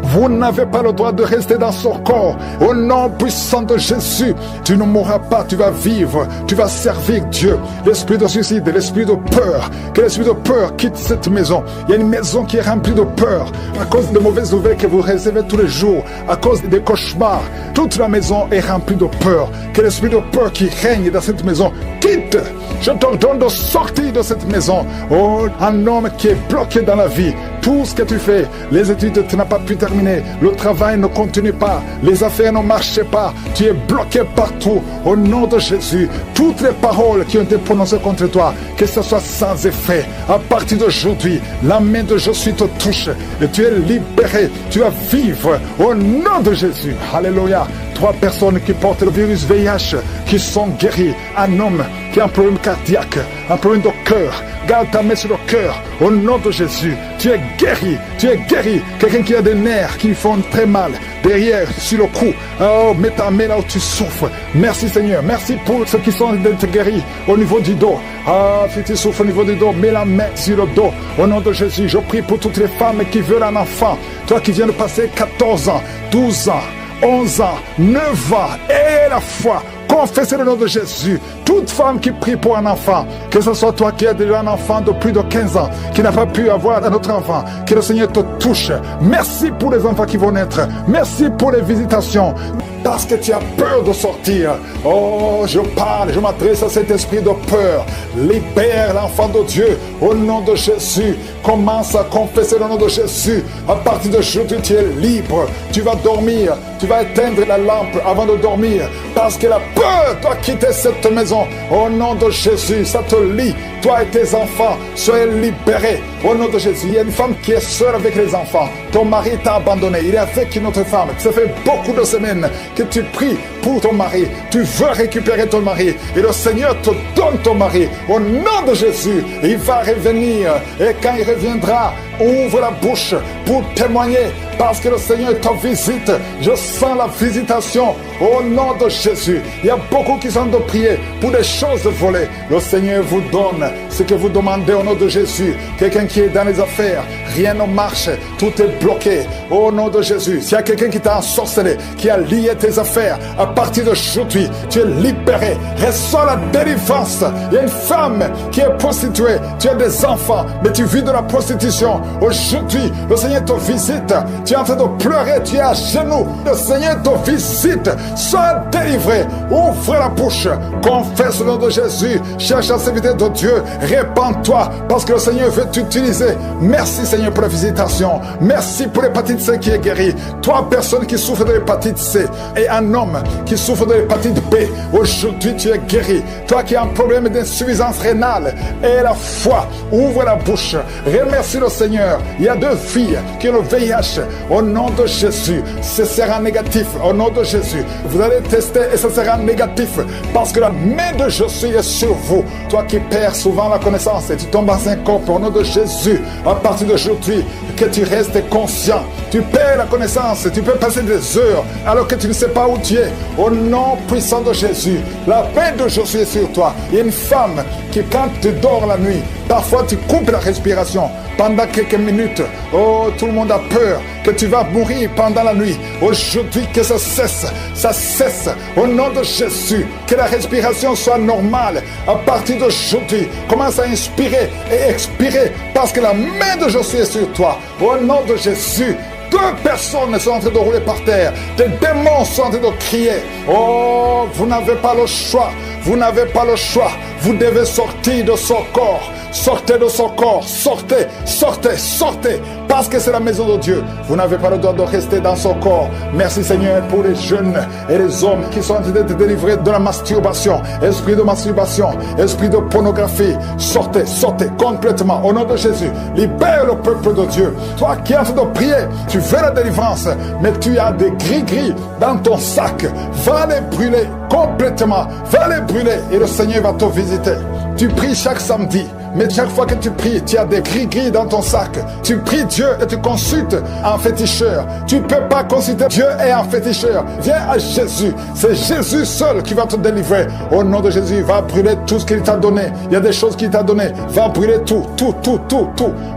Vous n'avez pas le droit de rester dans son corps. Au nom puissant de Jésus, tu ne mourras pas, tu vas vivre, tu vas servir Dieu. L'esprit de suicide, l'esprit de peur, que l'esprit de peur quitte cette maison. Il y a une maison qui est remplie de peur à cause de mauvaises nouvelles que vous recevez tous les jours, à cause des cauchemars. Toute la maison est remplie de peur. Que l'esprit de peur qui règne dans cette maison quitte. Je t'ordonne de sortir de cette maison. Oh, un homme qui est bloqué dans la vie. Tout ce que tu fais, les études, tu n'as pas pu terminer. Le travail ne continue pas. Les affaires ne marchent pas. Tu es bloqué partout. Au nom de Jésus, toutes les paroles qui ont été prononcées contre toi, que ce soit sans effet. À partir d'aujourd'hui, la main de je suis te touche. Et tu es libéré. Tu vas vivre au nom de Jésus. Alléluia. 3 personnes qui portent le virus VIH, qui sont guéries. Un homme qui a un problème cardiaque, un problème de cœur. Garde ta main sur le cœur. Au nom de Jésus, tu es guéri. Tu es guéri. Quelqu'un qui a des nerfs qui font très mal. Derrière, sur le cou. Oh, mets ta main là où tu souffres. Merci Seigneur. Merci pour ceux qui sont guéris au niveau du dos. Ah, si tu souffres au niveau du dos, mets la main sur le dos. Au nom de Jésus, je prie pour toutes les femmes qui veulent un enfant. Toi qui viens de passer 14 ans, 12 ans, 11 ans, 9 ans, et la foi. Confessez le nom de Jésus. Toute femme qui prie pour un enfant, que ce soit toi qui as déjà un enfant de plus de 15 ans, qui n'a pas pu avoir un autre enfant, que le Seigneur te touche. Merci pour les enfants qui vont naître. Merci pour les visitations. Parce que tu as peur de sortir. Oh, je parle, je m'adresse à cet esprit de peur. Libère l'enfant de Dieu au nom de Jésus. Commence à confesser le nom de Jésus. À partir d'aujourd'hui, tu es libre. Tu vas dormir. Tu vas éteindre la lampe avant de dormir. Parce que la peur doit quitter cette maison. Au nom de Jésus, ça te lie. Toi et tes enfants, soyez libérés. Au nom de Jésus, il y a une femme qui est seule avec les enfants. Ton mari t'a abandonné. Il est avec une autre femme. Ça fait beaucoup de semaines que tu pries pour ton mari. Tu veux récupérer ton mari. Et le Seigneur te donne ton mari. Au nom de Jésus, il va revenir. Et quand il reviendra, ouvre la bouche pour témoigner. Parce que le Seigneur te visite. Je sens la visitation au nom de Jésus. Il y a beaucoup qui sont de prier pour des choses volées. Le Seigneur vous donne ce que vous demandez au nom de Jésus. Quelqu'un qui est dans les affaires, rien ne marche, tout est bloqué. Au nom de Jésus, s'il y a quelqu'un qui t'a ensorcelé, qui a lié tes affaires, à partir d'aujourd'hui, tu es libéré. Reçois la délivrance. Il y a une femme qui est prostituée. Tu as des enfants, mais tu vis de la prostitution. Aujourd'hui, le Seigneur te visite. Tu es en train de pleurer, tu es à genoux. Le Seigneur te visite. Sois délivré. Ouvre la bouche. Confesse le nom de Jésus. Cherche à servir de Dieu. Répands-toi parce que le Seigneur veut t'utiliser. Merci Seigneur pour la visitation. Merci pour l'hépatite C qui est guérie. 3 personnes qui souffrent de l'hépatite C et un homme qui souffre de l'hépatite B. Aujourd'hui tu es guéri. Toi qui as un problème d'insuffisance rénale et la foi, ouvre la bouche. Remercie le Seigneur. Il y a 2 filles qui ont le VIH. Au nom de Jésus, ce sera négatif. Au nom de Jésus, vous allez tester et ce sera négatif parce que la main de Jésus est sur vous. Toi qui perds souvent la connaissance et tu tombes en syncope, au nom de Jésus, à partir d'aujourd'hui, que tu restes conscient. Tu perds la connaissance, tu peux passer des heures alors que tu ne sais pas où tu es. Au nom puissant de Jésus, la main de Jésus est sur toi. Il y a une femme qui, quand tu dors la nuit, parfois tu coupes la respiration pendant quelques minutes. Oh, tout le monde a peur que tu vas mourir pendant la nuit. Aujourd'hui, que ça cesse. Ça cesse. Au nom de Jésus, que la respiration soit normale. À partir d'aujourd'hui, commence à inspirer et expirer parce que la main de Jésus est sur toi. Au nom de Jésus, 2 personnes sont en train de rouler par terre. Des démons sont en train de crier. Oh, vous n'avez pas le choix. Vous n'avez pas le choix. Vous devez sortir de son corps. Sortez de son corps. Sortez, sortez, sortez. Parce que c'est la maison de Dieu. Vous n'avez pas le droit de rester dans son corps. Merci Seigneur pour les jeunes et les hommes qui sont en train d'être délivrés de la masturbation. Esprit de masturbation, esprit de pornographie. Sortez, sortez complètement. Au nom de Jésus, libère le peuple de Dieu. Toi qui es en train de prier, tu veux la délivrance, mais tu as des gris-gris dans ton sac. Va les brûler complètement. Va les brûler et le Seigneur va te visiter. Tu pries chaque samedi. Mais chaque fois que tu pries, tu as des gris-gris dans ton sac. Tu pries Dieu et tu consultes un féticheur. Tu ne peux pas consulter Dieu et un féticheur. Viens à Jésus. C'est Jésus seul qui va te délivrer. Au nom de Jésus, va brûler tout ce qu'il t'a donné. Il y a des choses qu'il t'a donné. Va brûler tout.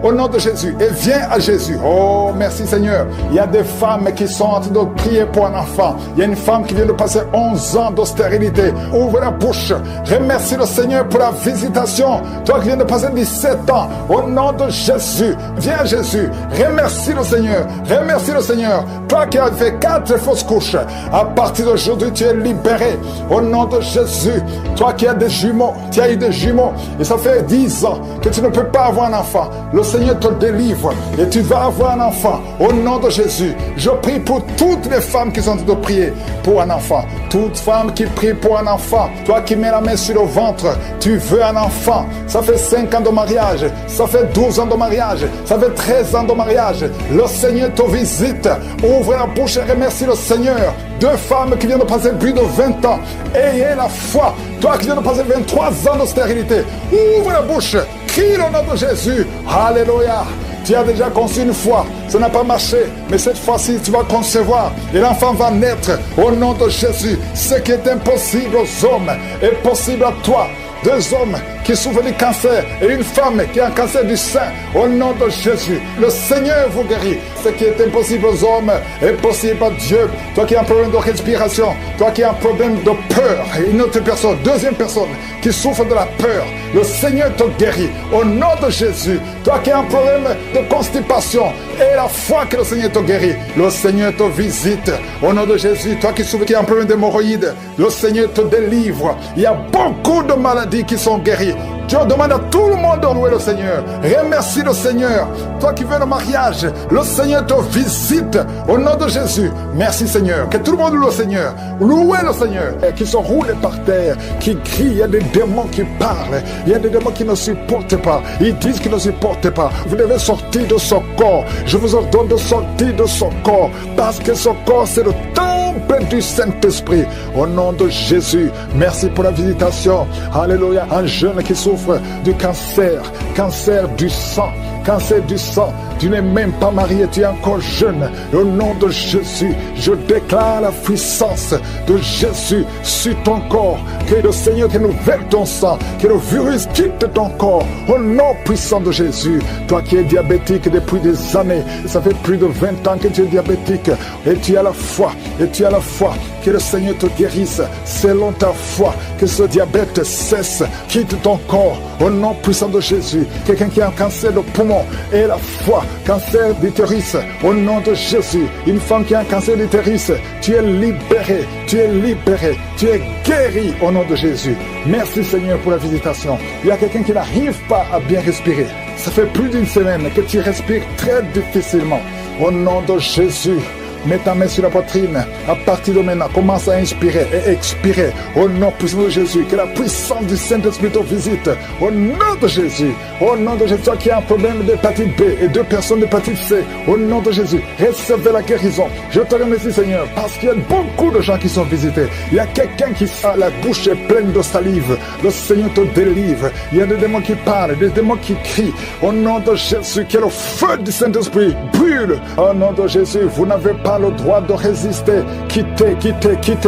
Au nom de Jésus. Et viens à Jésus. Oh, merci Seigneur. Il y a des femmes qui sont en train de prier pour un enfant. Il y a une femme qui vient de passer 11 ans de stérilité. Ouvre la bouche. Remercie le Seigneur pour la visitation. Toi qui viens de passer 17 ans, au nom de Jésus, viens à Jésus, remercie le Seigneur, remercie le Seigneur. Toi qui as fait 4 fausses couches, à partir d'aujourd'hui tu es libéré, au nom de Jésus. Toi qui as des jumeaux, tu as eu des jumeaux, et ça fait 10 ans que tu ne peux pas avoir un enfant, le Seigneur te délivre, et tu vas avoir un enfant, au nom de Jésus. Je prie pour toutes les femmes qui sont en train de prier pour un enfant, toute femme qui prie pour un enfant, toi qui mets la main sur le ventre, tu veux un enfant, ça fait 5 ans de mariage, ça fait 12 ans de mariage, ça fait 13 ans de mariage. Le Seigneur te visite. Ouvre la bouche et remercie le Seigneur. 2 femmes qui viennent de passer plus de 20 ans. Ayez la foi. Toi qui viens de passer 23 ans de stérilité, ouvre la bouche. Crie le nom de Jésus. Alléluia. Tu as déjà conçu une fois, ça n'a pas marché, mais cette fois-ci tu vas concevoir et l'enfant va naître au nom de Jésus. Ce qui est impossible aux hommes est possible à toi. 2 hommes qui souffrent du cancer et une femme qui a un cancer du sein, au nom de Jésus, le Seigneur vous guérit. Ce qui est impossible aux hommes est possible à Dieu. Toi qui as un problème de respiration, toi qui as un problème de peur, et une autre personne, 2e personne qui souffre de la peur, le Seigneur te guérit au nom de Jésus. Toi qui as un problème de constipation, et la foi que le Seigneur te guérit, le Seigneur te visite au nom de Jésus. Toi qui souffres, qui as un problème d'hémorroïdes, le Seigneur te délivre. Il y a beaucoup de maladies qui sont guéries. Dieu demande à tout le monde de louer le Seigneur. Remercie le Seigneur. Toi qui veux le mariage, le Seigneur te visite au nom de Jésus. Merci Seigneur. Que tout le monde loue le Seigneur. Louez le Seigneur. Et qui sont roulés par terre, qui crient. Il y a des démons qui parlent. Il y a des démons qui ne supportent pas. Ils disent qu'ils ne supportent pas. Vous devez sortir de ce corps. Je vous ordonne de sortir de ce corps. Parce que ce corps, c'est le temple du Saint-Esprit. Au nom de Jésus. Merci pour la visitation. Alléluia. Un jeune qui souffre du cancer du sang, tu n'es même pas marié, tu es encore jeune. Au nom de Jésus, je déclare la puissance de Jésus sur ton corps, que le Seigneur renouvelle ton sang, que le virus quitte ton corps, au nom puissant de Jésus. Toi qui es diabétique depuis des années, ça fait plus de 20 ans que tu es diabétique, et tu as la foi, que le Seigneur te guérisse selon ta foi, que ce diabète cesse, quitte ton corps, au nom puissant de Jésus. Quelqu'un qui a un cancer de poumon, et la foi, cancer d'utérus, au nom de Jésus. Une femme qui a un cancer d'utérus, tu es libéré, tu es guéri au nom de Jésus. Merci Seigneur pour la visitation. Il y a quelqu'un qui n'arrive pas à bien respirer. Ça fait plus d'une semaine que tu respires très difficilement. Au nom de Jésus. Mets ta main sur la poitrine. À partir de maintenant, commence à inspirer et expirer. Au nom puissant de Jésus, que la puissance du Saint-Esprit te visite. Au nom de Jésus. Au nom de Jésus, toi qui as un problème d'hépatite B et 2 personnes d'hépatite C. Au nom de Jésus, recevez la guérison. Je te remercie Seigneur, parce qu'il y a beaucoup de gens qui sont visités. Il y a quelqu'un qui a la bouche pleine de salive. Le Seigneur te délivre. Il y a des démons qui parlent, des démons qui crient. Au nom de Jésus, que le feu du Saint-Esprit brûle. Au nom de Jésus, vous n'avez pas le droit de résister. Quittez,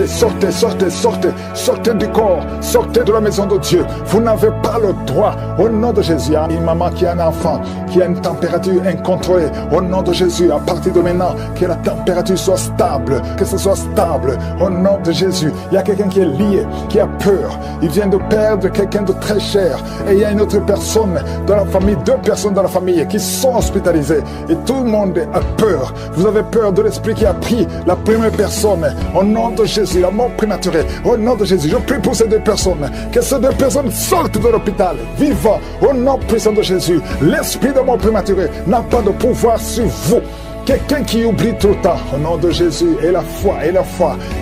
sortez du corps, sortez de la maison de Dieu. Vous n'avez pas le droit. Au nom de Jésus, il y a une maman qui a un enfant qui a une température incontrôlée. Au nom de Jésus, à partir de maintenant, que la température soit stable, que ce soit stable. Au nom de Jésus, il y a quelqu'un qui est lié, qui a peur. Il vient de perdre quelqu'un de très cher. Et il y a une autre personne dans la famille, 2 personnes dans la famille qui sont hospitalisées. Et tout le monde a peur. Vous avez peur de l'esprit qui a pris la première personne. Au nom de Jésus, la mort prématurée. Au nom de Jésus, je prie pour ces 2 personnes. Que ces 2 personnes sortent de l'hôpital, vivant. Au nom puissant de Jésus, l'esprit de mort prématurée n'a pas de pouvoir sur vous. Quelqu'un qui oublie tout le temps, au nom de Jésus, et la foi.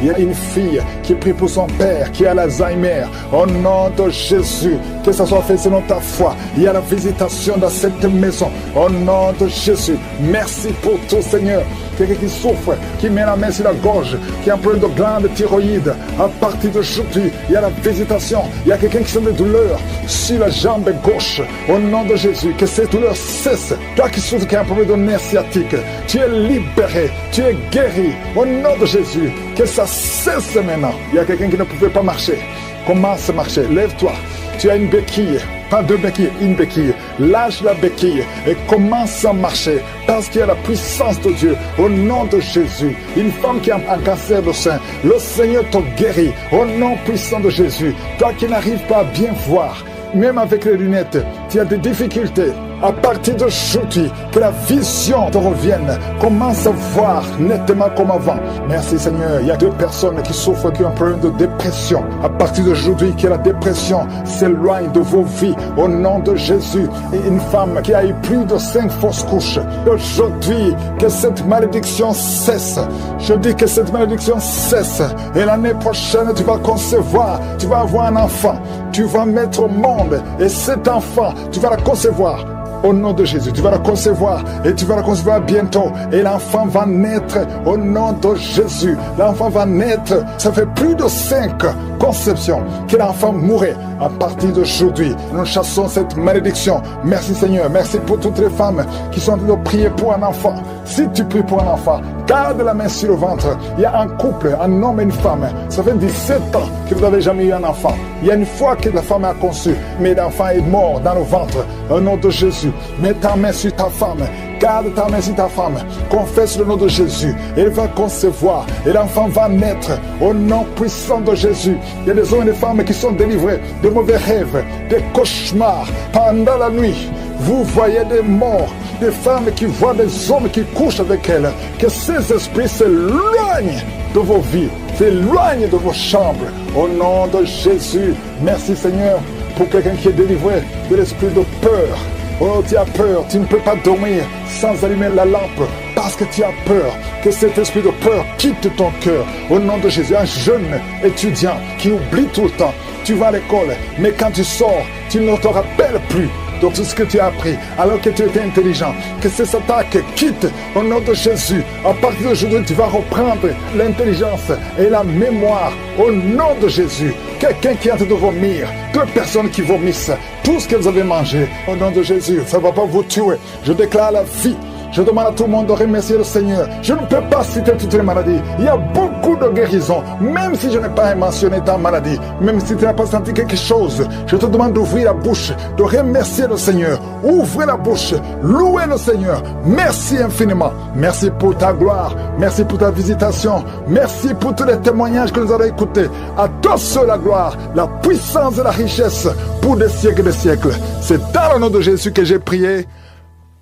Il y a une fille qui prie pour son père, qui a l'Alzheimer. Au nom de Jésus, que ça soit fait selon ta foi. Il y a la visitation dans cette maison. Au nom de Jésus, merci pour tout, Seigneur. Quelqu'un qui souffre, qui met la main sur la gorge, qui a un problème de glande thyroïde. À partir d'aujourd'hui, il y a la visitation. Il y a quelqu'un qui sent des douleurs sur la jambe gauche. Au nom de Jésus, que ces douleurs cessent. Toi qui souffres, qui a un problème de nerf sciatique, tu es libéré, tu es guéri. Au nom de Jésus, que ça cesse maintenant. Il y a quelqu'un qui ne pouvait pas marcher. Commence à marcher, lève-toi. Tu as une béquille, pas 2 béquilles, une béquille. Lâche la béquille et commence à marcher parce qu'il y a la puissance de Dieu. Au nom de Jésus, une femme qui a un cancer de sein, le Seigneur te guérit. Au nom puissant de Jésus, toi qui n'arrives pas à bien voir, même avec les lunettes, tu as des difficultés. À partir d'aujourd'hui, que la vision te revienne. Commence à voir nettement comme avant. Merci Seigneur. Il y a 2 personnes qui souffrent, qui ont un problème de dépression. À partir d'aujourd'hui, que la dépression s'éloigne de vos vies. Au nom de Jésus. Et une femme qui a eu plus de 5 fausses couches. Aujourd'hui, que cette malédiction cesse. Je dis que cette malédiction cesse. Et l'année prochaine, tu vas concevoir. Tu vas avoir un enfant. Tu vas mettre au monde. Et cet enfant, tu vas la concevoir. Au nom de Jésus, tu vas la concevoir et tu vas la concevoir bientôt. Et l'enfant va naître au nom de Jésus. L'enfant va naître. Ça fait plus de 5 conceptions que l'enfant mourrait. À partir d'aujourd'hui, nous chassons cette malédiction. Merci Seigneur. Merci pour toutes les femmes qui sont en train de prier pour un enfant. Si tu pries pour un enfant, garde la main sur le ventre. Il y a un couple, un homme et une femme. Ça fait 17 ans que vous n'avez jamais eu un enfant. Il y a une fois que la femme a conçu, mais l'enfant est mort dans le ventre. Au nom de Jésus, mets ta main sur ta femme. Garde ta main sur ta femme. Confesse le nom de Jésus. Elle va concevoir. Et l'enfant va naître. Au nom puissant de Jésus. Il y a des hommes et des femmes qui sont délivrés de mauvais rêves, des cauchemars. Pendant la nuit, vous voyez des morts. Des femmes qui voient des hommes qui couchent avec elles. Que ces esprits s'éloignent de vos vies. S'éloignent de vos chambres. Au nom de Jésus. Merci Seigneur pour quelqu'un qui est délivré de l'esprit de peur. Oh, tu as peur, tu ne peux pas dormir sans allumer la lampe parce que tu as peur. Que cet esprit de peur quitte ton cœur. Au nom de Jésus, un jeune étudiant qui oublie tout le temps. Tu vas à l'école, mais quand tu sors, tu ne te rappelles plus de tout ce que tu as appris alors que tu étais intelligent. Que ces attaques quittent au nom de Jésus. À partir d'aujourd'hui, tu vas reprendre l'intelligence et la mémoire au nom de Jésus. Quelqu'un qui est en train de vomir, 2 personnes qui vomissent tout ce que vous avez mangé au nom de Jésus. Ça ne va pas vous tuer. Je déclare la vie. Je demande à tout le monde de remercier le Seigneur. Je ne peux pas citer toutes les maladies. Il y a beaucoup de guérisons. Même si je n'ai pas mentionné ta maladie, même si tu n'as pas senti quelque chose, je te demande d'ouvrir la bouche, de remercier le Seigneur. Ouvrez la bouche, louez le Seigneur. Merci infiniment. Merci pour ta gloire. Merci pour ta visitation. Merci pour tous les témoignages que nous avons écoutés. À toi seul la gloire, la puissance et la richesse pour des siècles et des siècles. C'est dans le nom de Jésus que j'ai prié.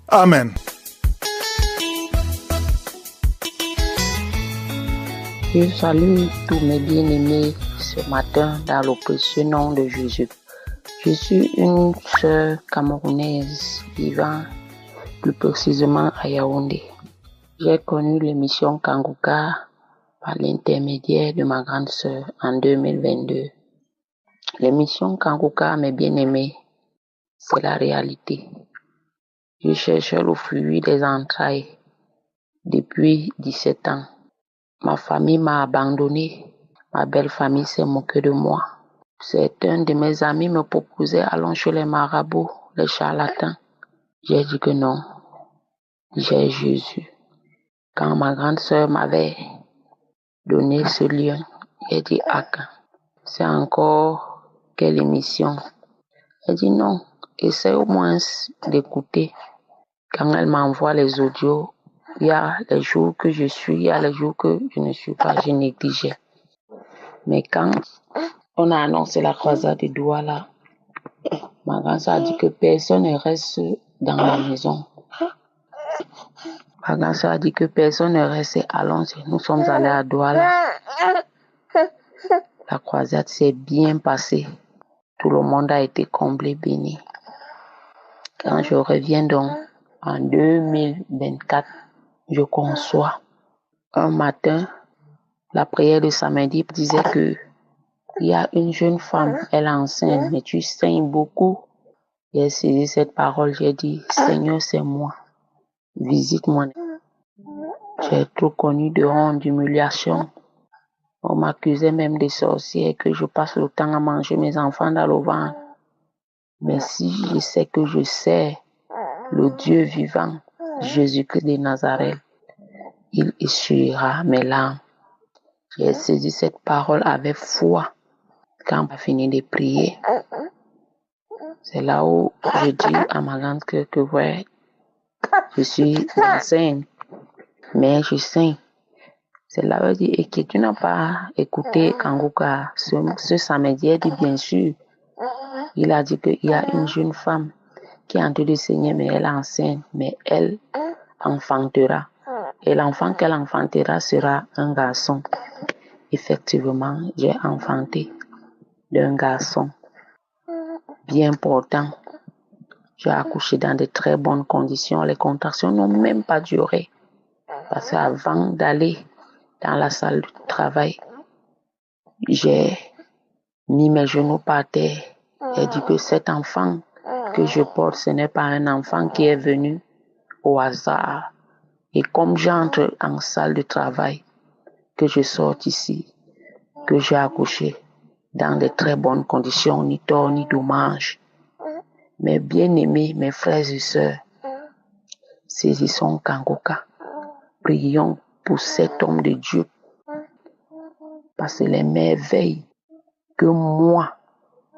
Amen. Je salue tous mes bien-aimés ce matin dans le précieux nom de Jésus. Je suis une sœur camerounaise vivant plus précisément à Yaoundé. J'ai connu l'émission Kanguka par l'intermédiaire de ma grande sœur en 2022. L'émission Kanguka, mes bien-aimés, c'est la réalité. Je cherchais le fruit des entrailles depuis 17 ans. Ma famille m'a abandonné. Ma belle famille s'est moquée de moi. Certains de mes amis me proposaient allons chez les marabouts, les charlatans. J'ai dit que non. J'ai Jésus. Quand ma grande sœur m'avait donné ce lien, j'ai dit c'est encore quelle émission? Elle dit non, essaie au moins d'écouter. Quand elle m'envoie les audios, il y a les jours que je suis, il y a les jours que je ne suis pas, je négligeais. Mais quand on a annoncé la croisade de Douala, ma grand-sœur a dit que personne ne reste dans la maison. Ma grand-sœur a dit que personne ne reste. Allons, nous sommes allés à Douala. La croisade s'est bien passée. Tout le monde a été comblé, béni. Quand je reviens donc en 2024, je conçois. Un matin, la prière de samedi disait que il y a une jeune femme, elle est enceinte, mais tu saignes beaucoup. J'ai saisi cette parole, j'ai dit, Seigneur, c'est moi. Visite-moi. J'ai trop connu de honte, d'humiliation. On m'accusait même de sorcière, que je passe le temps à manger mes enfants dans le ventre. Mais si je sais que je sais le Dieu vivant, Jésus-Christ de Nazareth, il essuiera mes larmes. J'ai saisi cette parole avec foi. Quand on a fini de prier, c'est là où je dis à ma grande que ouais, je suis enceinte, mais je saigne. C'est là où je dis, et que tu n'as pas écouté Kanguka ce samedi, elle dit bien sûr. Il a dit qu'il y a une jeune femme qui est en train de saigner, mais elle est enceinte, mais elle enfantera. Et l'enfant qu'elle enfantera sera un garçon. Effectivement, j'ai enfanté d'un garçon bien portant. J'ai accouché dans de très bonnes conditions. Les contractions n'ont même pas duré. Parce qu'avant d'aller dans la salle de travail, j'ai mis mes genoux par terre et dit que cet enfant que je porte, ce n'est pas un enfant qui est venu au hasard. Et comme j'entre en salle de travail, que je sorte ici, que j'ai accouché dans de très bonnes conditions, ni tort ni dommage. Mes bien-aimés, mes frères et sœurs, saisissons Kangoka. Prions pour cet homme de Dieu. Parce que les merveilles que moi,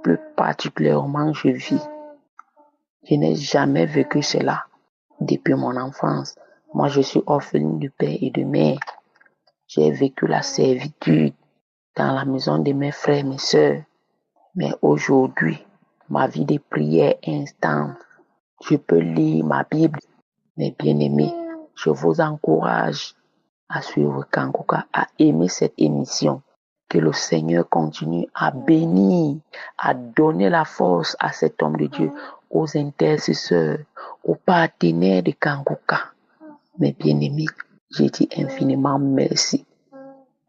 plus particulièrement, je vis, je n'ai jamais vécu cela depuis mon enfance. Moi, je suis orpheline de père et de mère. J'ai vécu la servitude dans la maison de mes frères et mes sœurs. Mais aujourd'hui, ma vie de prière est intense. Je peux lire ma Bible. Mes bien-aimés, je vous encourage à suivre Kangoka, à aimer cette émission. Que le Seigneur continue à bénir, à donner la force à cet homme de Dieu, aux intercesseurs, aux partenaires de Kangoka. Mes bien-aimés, j'ai dit infiniment merci.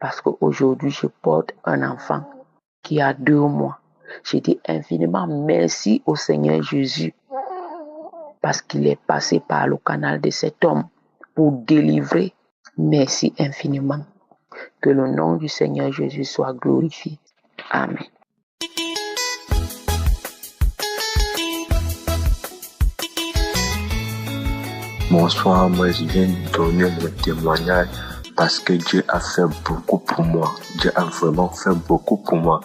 Parce qu'aujourd'hui, je porte un enfant qui a 2 mois. J'ai dit infiniment merci au Seigneur Jésus. Parce qu'il est passé par le canal de cet homme pour délivrer. Merci infiniment. Que le nom du Seigneur Jésus soit glorifié. Amen. Bonsoir, moi je viens de donner mon témoignage parce que Dieu a fait beaucoup pour moi. Dieu a vraiment fait beaucoup pour moi.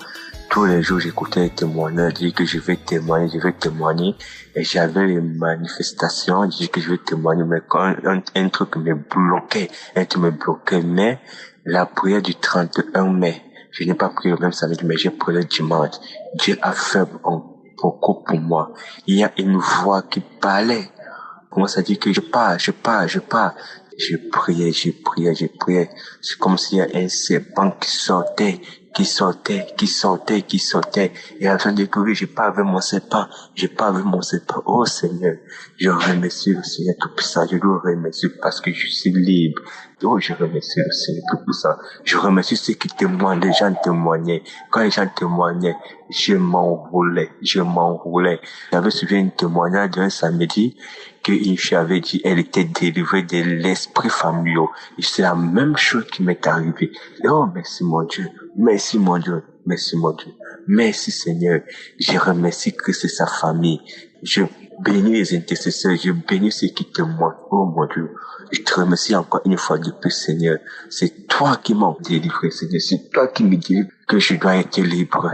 Tous les jours, j'écoutais les témoignages, je dis que je vais témoigner. Et j'avais les manifestations, je dis que je vais témoigner, mais quand un truc me bloquait, mais la prière du 31 mai, je n'ai pas prié le même samedi, mais j'ai prié le dimanche. Dieu a fait beaucoup pour moi. Il y a une voix qui parlait. Comment ça dit que je pars. Je priais. C'est comme s'il y a un serpent qui sortait. Et à la fin de tout, j'ai pas vu mon serpent. Oh Seigneur, je remercie le Seigneur Tout-Puissant. Je le remercie parce que je suis libre. Oh, je remercie le Seigneur Tout-Puissant. Je remercie ceux qui témoignent. Les gens témoignaient. Quand les gens témoignaient, je m'enroulais. J'avais suivi un témoignage d'un samedi qu'une fille avait dit, elle était délivrée de l'esprit familial. Et c'est la même chose qui m'est arrivée. Oh, merci mon Dieu. Merci Seigneur. Je remercie Christ et sa famille. Je bénis les intercesseurs. Je bénis ceux qui témoignent. Oh mon Dieu. Je te remercie encore une fois de plus, Seigneur. C'est toi qui m'as délivré, Seigneur. C'est toi qui me dis que je dois être libre.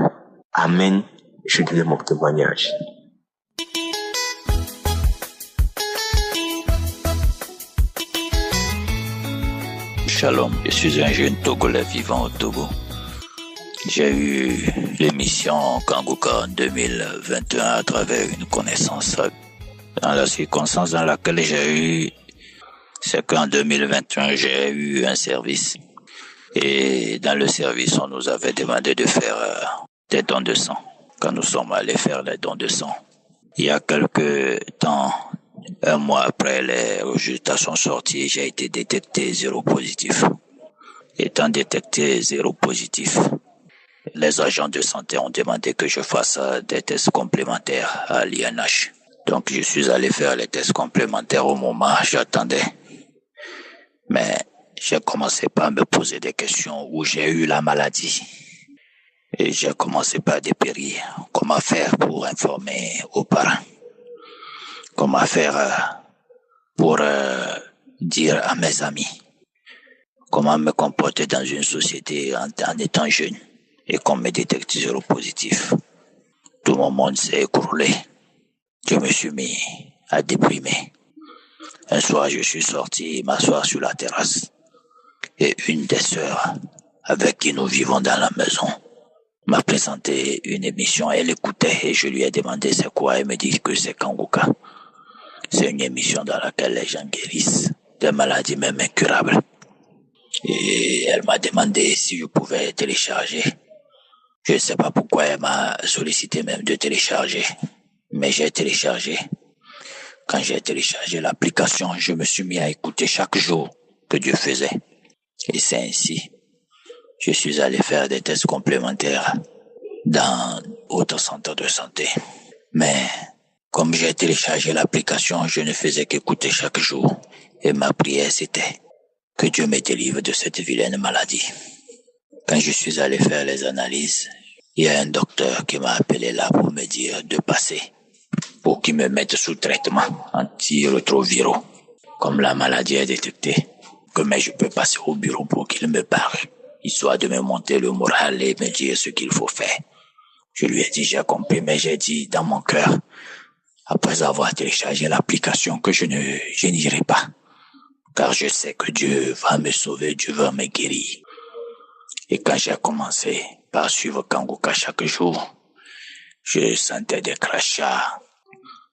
Amen. Je donne mon témoignage. Shalom, je suis un jeune Togolais vivant au Togo. J'ai eu l'émission Kangoka en 2021 à travers une connaissance. Dans la circonstance dans laquelle j'ai eu, c'est qu'en 2021, j'ai eu un service. Et dans le service, on nous avait demandé de faire des dons de sang. Quand nous sommes allés faire les dons de sang, il y a quelques temps, 1 mois après les résultats sont sortis, j'ai été détecté 0 positif. Étant détecté 0 positif, les agents de santé ont demandé que je fasse des tests complémentaires à l'INH. Donc je suis allé faire les tests complémentaires au moment où j'attendais. Mais j'ai commencé par me poser des questions où j'ai eu la maladie. Et j'ai commencé par dépérir. Comment faire pour informer aux parents? Comment faire pour dire à mes amis? Comment me comporter dans une société en étant jeune? Et qu'on me détecte 0 positif. Tout mon monde s'est écroulé. Je me suis mis à déprimer. Un soir, je suis sorti m'asseoir sur la terrasse. Et une des sœurs avec qui nous vivons dans la maison m'a présenté une émission. Elle écoutait et je lui ai demandé c'est quoi. Elle me dit que c'est Kangoka. C'est une émission dans laquelle les gens guérissent des maladies même incurables. Et elle m'a demandé si je pouvais télécharger. Je ne sais pas pourquoi elle m'a sollicité même de télécharger, mais j'ai téléchargé. Quand j'ai téléchargé l'application, je me suis mis à écouter chaque jour que Dieu faisait. Et c'est ainsi. Je suis allé faire des tests complémentaires dans d'autres centres de santé. Mais comme j'ai téléchargé l'application, je ne faisais qu'écouter chaque jour. Et ma prière, c'était que Dieu me délivre de cette vilaine maladie. Quand je suis allé faire les analyses, il y a un docteur qui m'a appelé là pour me dire de passer, pour qu'il me mette sous traitement antirétroviraux. Comme la maladie est détectée, mais je peux passer au bureau pour qu'il me parle, histoire de me monter le moral et me dire ce qu'il faut faire. Je lui ai dit, j'ai compris, mais j'ai dit dans mon cœur, après avoir téléchargé l'application, que je n'irai pas. Car je sais que Dieu va me sauver, Dieu va me guérir. Et quand j'ai commencé par suivre Kanguka chaque jour, je sentais des crachats,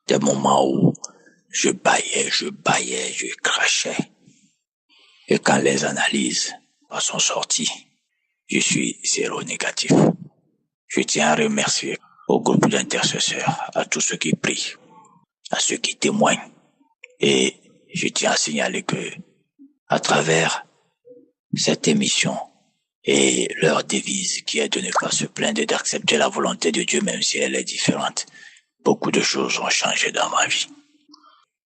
des moments où je bâillais, je crachais. Et quand les analyses sont sorties, je suis zéro négatif. Je tiens à remercier au groupe d'intercesseurs, à tous ceux qui prient, à ceux qui témoignent. Et je tiens à signaler que, à travers cette émission et leur devise qui est de ne pas se plaindre et d'accepter la volonté de Dieu même si elle est différente, beaucoup de choses ont changé dans ma vie.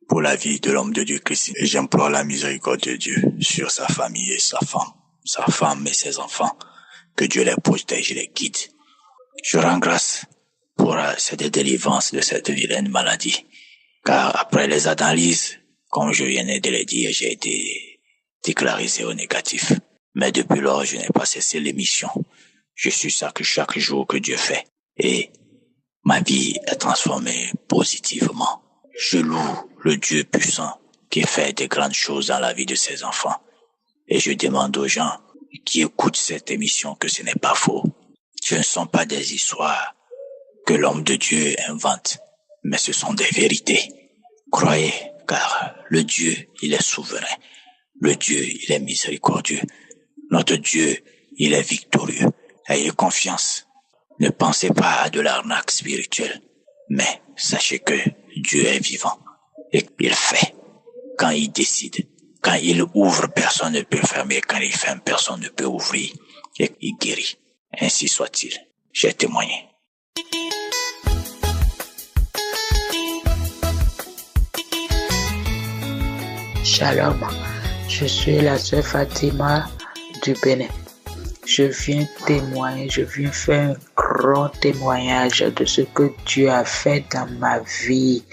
Pour la vie de l'homme de Dieu Christ, et j'implore la miséricorde de Dieu sur sa famille et sa femme et ses enfants, que Dieu les protège et les guide. Je rends grâce pour cette délivrance de cette vilaine maladie, car après les analyses, comme je viens de le dire, j'ai été déclaré zéro négatif. Mais depuis lors, je n'ai pas cessé l'émission. Je suis ça que chaque jour que Dieu fait. Et ma vie est transformée positivement. Je loue le Dieu puissant qui fait des grandes choses dans la vie de ses enfants. Et je demande aux gens qui écoutent cette émission que ce n'est pas faux. Ce ne sont pas des histoires que l'homme de Dieu invente, mais ce sont des vérités. Croyez, car le Dieu, il est souverain. Le Dieu, il est miséricordieux. Notre Dieu, il est victorieux. Ayez confiance. Ne pensez pas à de l'arnaque spirituelle, mais sachez que Dieu est vivant et qu'il fait. Quand il décide, quand il ouvre, personne ne peut fermer. Quand il ferme, personne ne peut ouvrir. Et il guérit. Ainsi soit-il. J'ai témoigné. Shalom, je suis la sœur Fatima du Bénin. Je viens témoigner, je viens faire un grand témoignage de ce que Dieu a fait dans ma vie.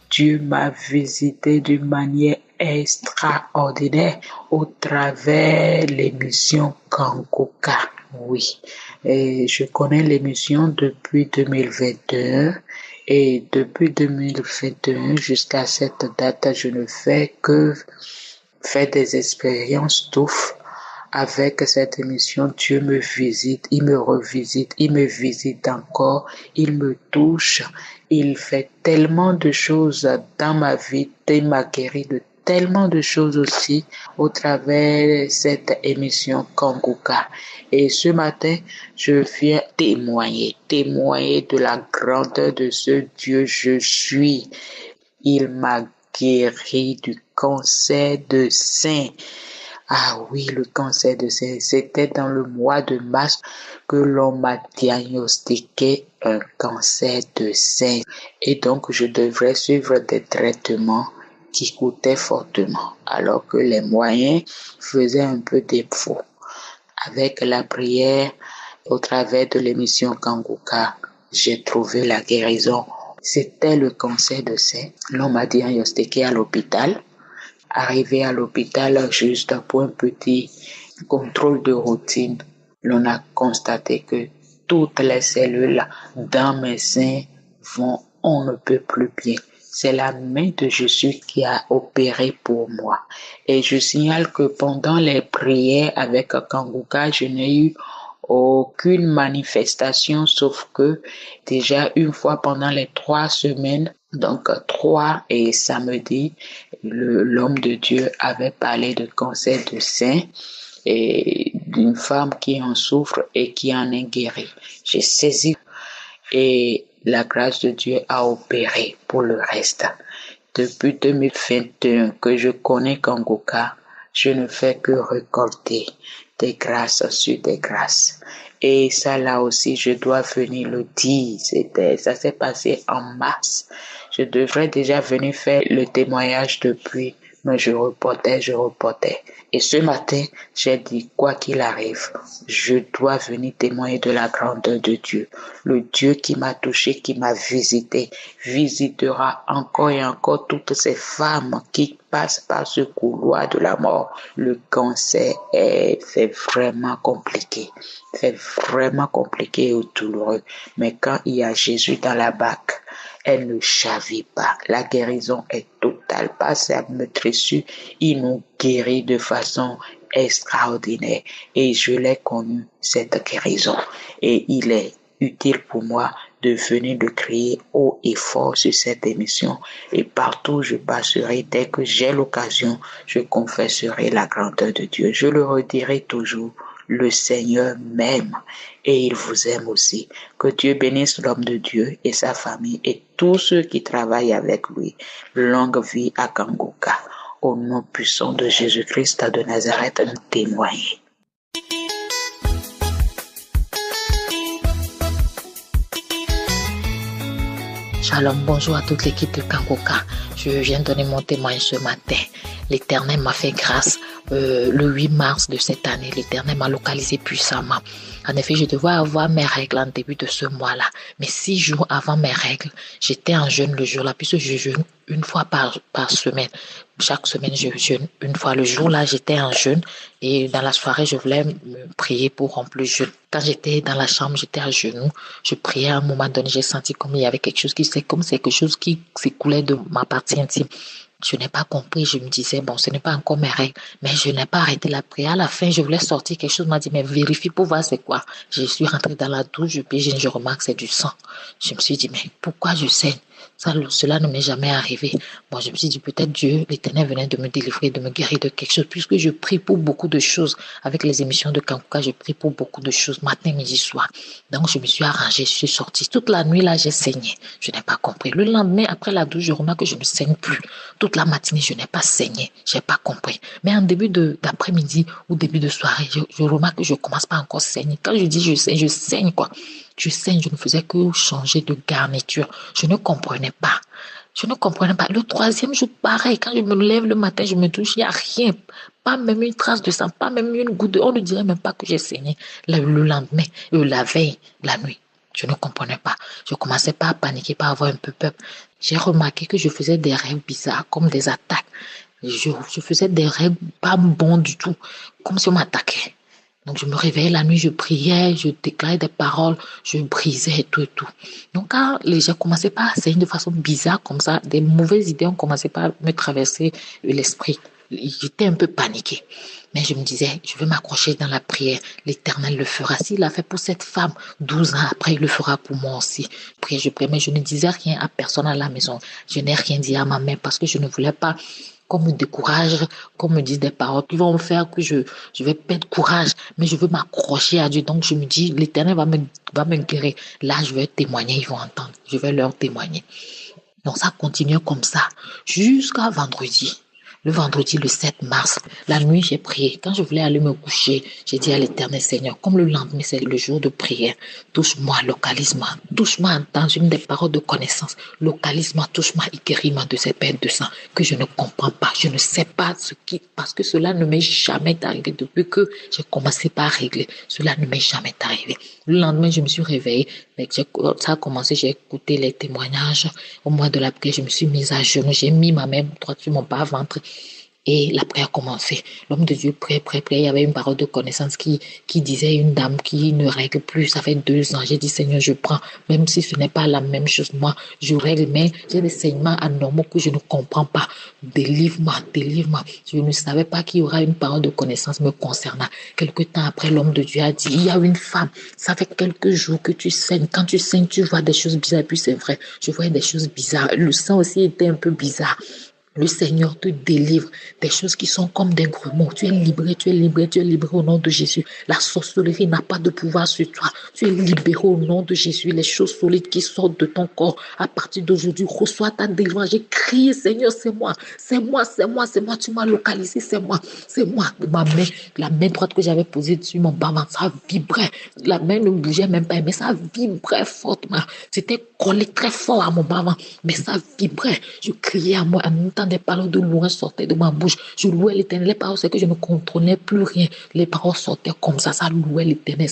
Dieu m'a visité d'une manière extraordinaire au travers de l'émission Kanguka. Oui, et je connais l'émission depuis 2021 et depuis 2021 jusqu'à cette date, je ne fais que faire des expériences d'ouf. Avec cette émission, Dieu me visite, il me revisite, il me visite encore, il me touche, il fait tellement de choses dans ma vie, il m'a guéri de tellement de choses aussi au travers de cette émission Kanguka. Et ce matin, je viens témoigner de la grandeur de ce Dieu je suis. Il m'a guéri du cancer de sein. Ah oui, le cancer de sein. C'était dans le mois de mars que l'on m'a diagnostiqué un cancer de sein. Et donc, je devrais suivre des traitements qui coûtaient fortement, alors que les moyens faisaient un peu défaut. Avec la prière, au travers de l'émission Kanguka, j'ai trouvé la guérison. C'était le cancer de sein. L'on m'a diagnostiqué à l'hôpital. Arrivé à l'hôpital, juste pour un petit contrôle de routine, l'on a constaté que toutes les cellules dans mes seins vont on ne peut plus bien. C'est la main de Jésus qui a opéré pour moi. Et je signale que pendant les prières avec Kanguka, je n'ai eu aucune manifestation, sauf que déjà une fois pendant les 3 semaines, Donc 3 et samedi, l'homme de Dieu avait parlé de cancer du sein et d'une femme qui en souffre et qui en est guérie. J'ai saisi et la grâce de Dieu a opéré pour le reste. Depuis 2021 que je connais Kangoka, je ne fais que récolter des grâces sur des grâces. Et ça là aussi, je dois venir le dire. Ça s'est passé en mars. Je devrais déjà venir faire le témoignage depuis, mais je reportais. Et ce matin, j'ai dit, quoi qu'il arrive, je dois venir témoigner de la grandeur de Dieu. Le Dieu qui m'a touché, qui m'a visité, visitera encore et encore toutes ces femmes qui passent par ce couloir de la mort. Le cancer c'est vraiment compliqué. C'est vraiment compliqué et douloureux. Mais quand il y a Jésus dans la barque, elle ne chavire pas. La guérison est totale. Par sa maîtrise, il nous guérit de façon extraordinaire. Et je l'ai connu, cette guérison. Et il est utile pour moi de venir de crier haut et fort sur cette émission. Et partout où je passerai, dès que j'ai l'occasion, je confesserai la grandeur de Dieu. Je le redirai toujours. Le Seigneur m'aime et il vous aime aussi. Que Dieu bénisse l'homme de Dieu et sa famille et tous ceux qui travaillent avec lui. Longue vie à Kangoka. Au nom puissant de Jésus-Christ de Nazareth, nous témoignons. Shalom, bonjour à toute l'équipe de Kangoka. Je viens donner mon témoignage ce matin. L'Éternel m'a fait grâce. Le 8 mars de cette année, l'Éternel m'a localisé puissamment. En effet, je devais avoir mes règles en début de ce mois-là. Mais 6 jours avant mes règles, j'étais en jeûne le jour-là, puisque je jeûne une fois par semaine. Chaque semaine, je jeûne une fois. Le jour-là, j'étais en jeûne et dans la soirée, je voulais me prier pour rompre le jeûne. Quand j'étais dans la chambre, j'étais à genoux. Je priais à un moment donné, j'ai senti comme il y avait quelque chose qui s'écoulait de ma partie intime. Je n'ai pas compris, je me disais, bon, ce n'est pas encore mes règles, mais je n'ai pas arrêté la prière. À la fin, je voulais sortir quelque chose, m'a dit, mais vérifie pour voir c'est quoi. Je suis rentrée dans la douche, je remarque que c'est du sang. Je me suis dit, mais pourquoi je saigne? Cela ne m'est jamais arrivé. Bon, je me suis dit, peut-être Dieu, l'Éternel venait de me délivrer, de me guérir de quelque chose, puisque je prie pour beaucoup de choses. Avec les émissions de Kangoka, je prie pour beaucoup de choses, matin, midi, soir. Donc, je me suis arrangée, je suis sortie. Toute la nuit, là, j'ai saigné. Je n'ai pas compris. Le lendemain, après la douche, je remarque que je ne saigne plus. Toute la matinée, je n'ai pas saigné. Je n'ai pas compris. Mais en début d'après-midi ou début de soirée, je remarque que je commence pas encore à saigner. Quand je dis je saigne, quoi. Je saigne, je ne faisais que changer de garniture. Je ne comprenais pas. Le troisième jour, pareil, quand je me lève le matin, je me touche, il n'y a rien. Pas même une trace de sang, pas même une goutte on ne dirait même pas que j'ai saigné. Le lendemain, la veille, la nuit. Je ne comprenais pas. Je commençais pas à paniquer, pas à avoir un peu peur. J'ai remarqué que je faisais des rêves bizarres, comme des attaques. Je faisais des rêves pas bons du tout, comme si on m'attaquait. Donc, je me réveillais la nuit, je priais, je déclarais des paroles, je brisais et tout. Donc, quand j'ai commencé pas à saigner de façon bizarre comme ça, des mauvaises idées ont commencé par me traverser l'esprit. J'étais un peu paniquée. Mais je me disais, je vais m'accrocher dans la prière. L'Éternel le fera. S'il l'a fait pour cette femme, 12 ans après, il le fera pour moi aussi. Je priais, mais je ne disais rien à personne à la maison. Je n'ai rien dit à ma mère parce que je ne voulais pas qu'on me décourage, qu'on me dise des paroles qui vont me faire que je vais perdre courage. Mais je veux m'accrocher à Dieu. Donc, je me dis, l'Éternel va me guérir. Là, je vais témoigner, ils vont entendre. Je vais leur témoigner. Donc, ça continue comme ça jusqu'à vendredi. Le vendredi, le 7 mars, la nuit, j'ai prié. Quand je voulais aller me coucher, j'ai dit à l'Éternel Seigneur, comme le lendemain, c'est le jour de prière, touche-moi, localise-moi, touche-moi dans une des paroles de connaissance, localise-moi, touche-moi et guéris-moi de ces pertes de sang que je ne comprends pas, je ne sais pas parce que cela ne m'est jamais arrivé depuis que j'ai commencé par régler. Cela ne m'est jamais arrivé. Le lendemain, je me suis réveillée, ça a commencé, j'ai écouté les témoignages. Au mois de la prière, je me suis mise à genoux, j'ai mis ma main droite sur mon bas-ventre. Et la prière a commencé. L'homme de Dieu priait. Il y avait une parole de connaissance qui disait une dame qui ne règle plus. Ça fait 2 ans. J'ai dit, Seigneur, je prends. Même si ce n'est pas la même chose, moi, je règle. Mais j'ai des saignements anormaux que je ne comprends pas. Délivre-moi. Je ne savais pas qu'il y aura une parole de connaissance me concernant. Quelque temps après, l'homme de Dieu a dit, il y a une femme. Ça fait quelques jours que tu saignes. Quand tu saignes, tu vois des choses bizarres. Et puis c'est vrai, je voyais des choses bizarres. Le sang aussi était un peu bizarre. Le Seigneur te délivre des choses qui sont comme des grumeaux. Tu es libéré au nom de Jésus. La sorcellerie n'a pas de pouvoir sur toi. Tu es libéré au nom de Jésus. Les choses solides qui sortent de ton corps à partir d'aujourd'hui, reçois ta délivrance. J'ai crié, Seigneur, c'est moi. Tu m'as localisé, c'est moi. Ma main, la main droite que j'avais posée sur mon bas-ventre, ça vibrait. La main ne bougeait même pas, mais ça vibrait fortement. C'était collé très fort à mon bas-ventre, mais ça vibrait. Je criais à moi, en même temps, des paroles de louange sortaient de ma bouche. Je louais l'Éternel. Les paroles, c'est que je ne contrôlais plus rien. Les paroles sortaient comme ça. Ça louait l'Éternel.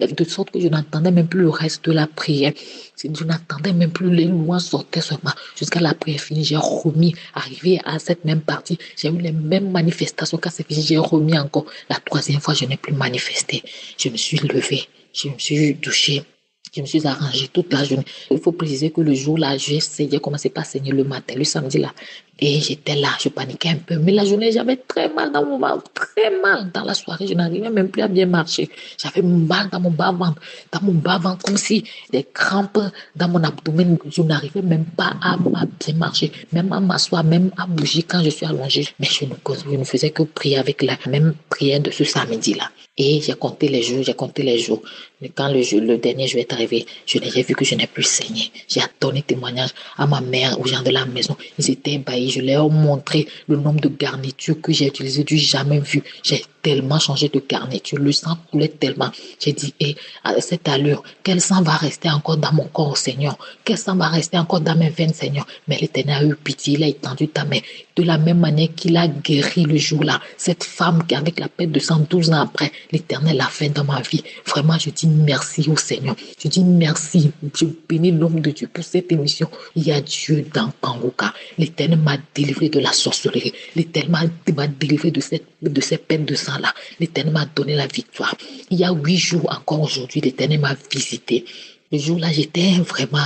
De sorte que je n'entendais même plus le reste de la prière. Je n'entendais même plus les louanges sortaient seulement. Jusqu'à la prière finie, j'ai remis, arrivé à cette même partie. J'ai eu les mêmes manifestations. Quand c'est fini, j'ai remis encore. La 3e fois, je n'ai plus manifesté. Je me suis levé. Je me suis douché. Je me suis arrangée toute la journée. Il faut préciser que le jour-là, j'ai commencé par saigner le matin, le samedi là. Et j'étais là, je paniquais un peu. Mais la journée, j'avais très mal dans mon ventre, très mal. Dans la soirée, je n'arrivais même plus à bien marcher. J'avais mal dans mon bas-ventre, comme si des crampes dans mon abdomen. Je n'arrivais même pas à bien marcher, même à m'asseoir, même à bouger quand je suis allongée. Mais je ne faisais que prier avec la même prière de ce samedi-là. Et j'ai compté les jours. Mais quand le dernier jour est arrivé, j'ai vu que je n'ai plus saigné. J'ai donné témoignage à ma mère, aux gens de la maison. Ils étaient ébahis. Je leur ai montré le nombre de garnitures que j'ai utilisées du jamais vu. J'ai tellement changé de garniture. Le sang coulait tellement. J'ai dit, à cette allure, quel sang va rester encore dans mon corps, Seigneur? Quel sang va rester encore dans mes veines, Seigneur? Mais l'Éternel a eu pitié. Il a étendu ta main. De la même manière qu'il a guéri le jour-là, cette femme qui, avec la perte de sang 12 ans après, l'Éternel l'a fait dans ma vie. Vraiment, je dis merci au Seigneur. Je dis merci. Je bénis l'homme de Dieu pour cette émission. Il y a Dieu dans Kangoka. L'Éternel m'a délivré de la sorcellerie. L'Éternel m'a délivré de ces pertes de sang-là. L'Éternel m'a donné la victoire. Il y a 8 jours encore aujourd'hui, l'Éternel m'a visité. Le jour-là, j'étais vraiment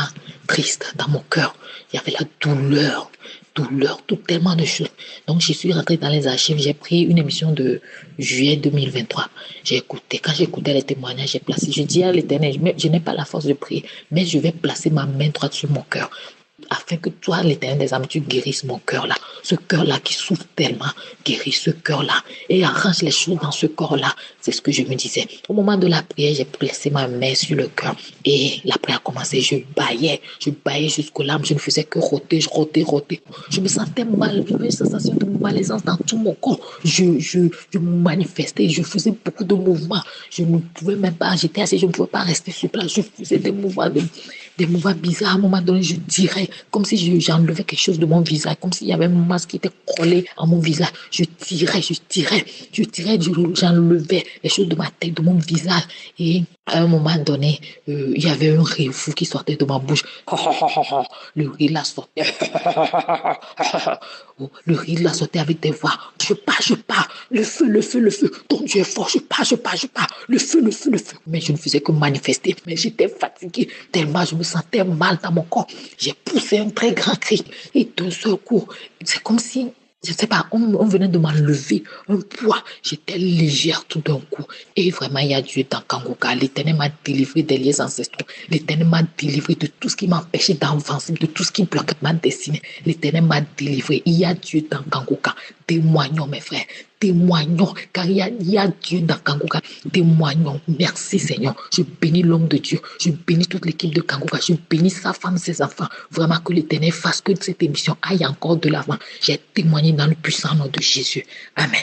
triste dans mon cœur. Il y avait la douleur, tellement de choses. Donc, je suis rentrée dans les archives. J'ai pris une émission de juillet 2023. J'ai écouté. Quand j'écoutais les témoignages, j'ai placé. Je dis à l'Éternel, je n'ai pas la force de prier, mais je vais placer ma main droite sur mon cœur, afin que toi, l'Éternel des âmes, tu guérisses mon cœur-là. Ce cœur-là qui souffre tellement, guéris ce cœur-là et arrange les choses dans ce corps-là. C'est ce que je me disais. Au moment de la prière, j'ai placé ma main sur le cœur et la prière a commencé. Je baillais jusqu'aux larmes. Je ne faisais que roter. Je me sentais mal. J'avais une sensation de malaisance dans tout mon corps. Je me manifestais. Je faisais beaucoup de mouvements. Je ne pouvais même pas, j'étais assis, je ne pouvais pas rester sur place. Je faisais des mouvements bizarres. À un moment donné, je tirais comme si j'enlevais quelque chose de mon visage, comme s'il y avait un masque qui était collé à mon visage. Je tirais, j'enlevais les choses de ma tête, de mon visage. Et à un moment donné, il y avait un rire fou qui sortait de ma bouche. Le rire là sortait. Le rire là sortait avec des voix. Je pars. Le feu. Ton Dieu est fort. Je pars. Le feu. Mais je ne faisais que manifester. Mais j'étais fatiguée tellement je me sentais mal dans mon corps. J'ai poussé un très grand cri. Et d'un seul coup, c'est comme si, je ne sais pas, on venait de m'enlever un poids. J'étais légère tout d'un coup. Et vraiment, il y a Dieu dans Kangoka. L'Éternel m'a délivré des liens ancestraux. L'Éternel m'a délivré de tout ce qui m'empêchait d'avancer, de tout ce qui bloquait ma destinée. L'Éternel m'a délivré. Il y a Dieu dans Kangoka. Témoignons, mes frères. Témoignons, car il y a Dieu dans Kangoka. Témoignons. Merci Seigneur. Je bénis l'homme de Dieu. Je bénis toute l'équipe de Kangoka. Je bénis sa femme, ses enfants. Vraiment que l'Éternel fasse que cette émission aille encore de l'avant. J'ai témoigné dans le puissant nom de Jésus. Amen.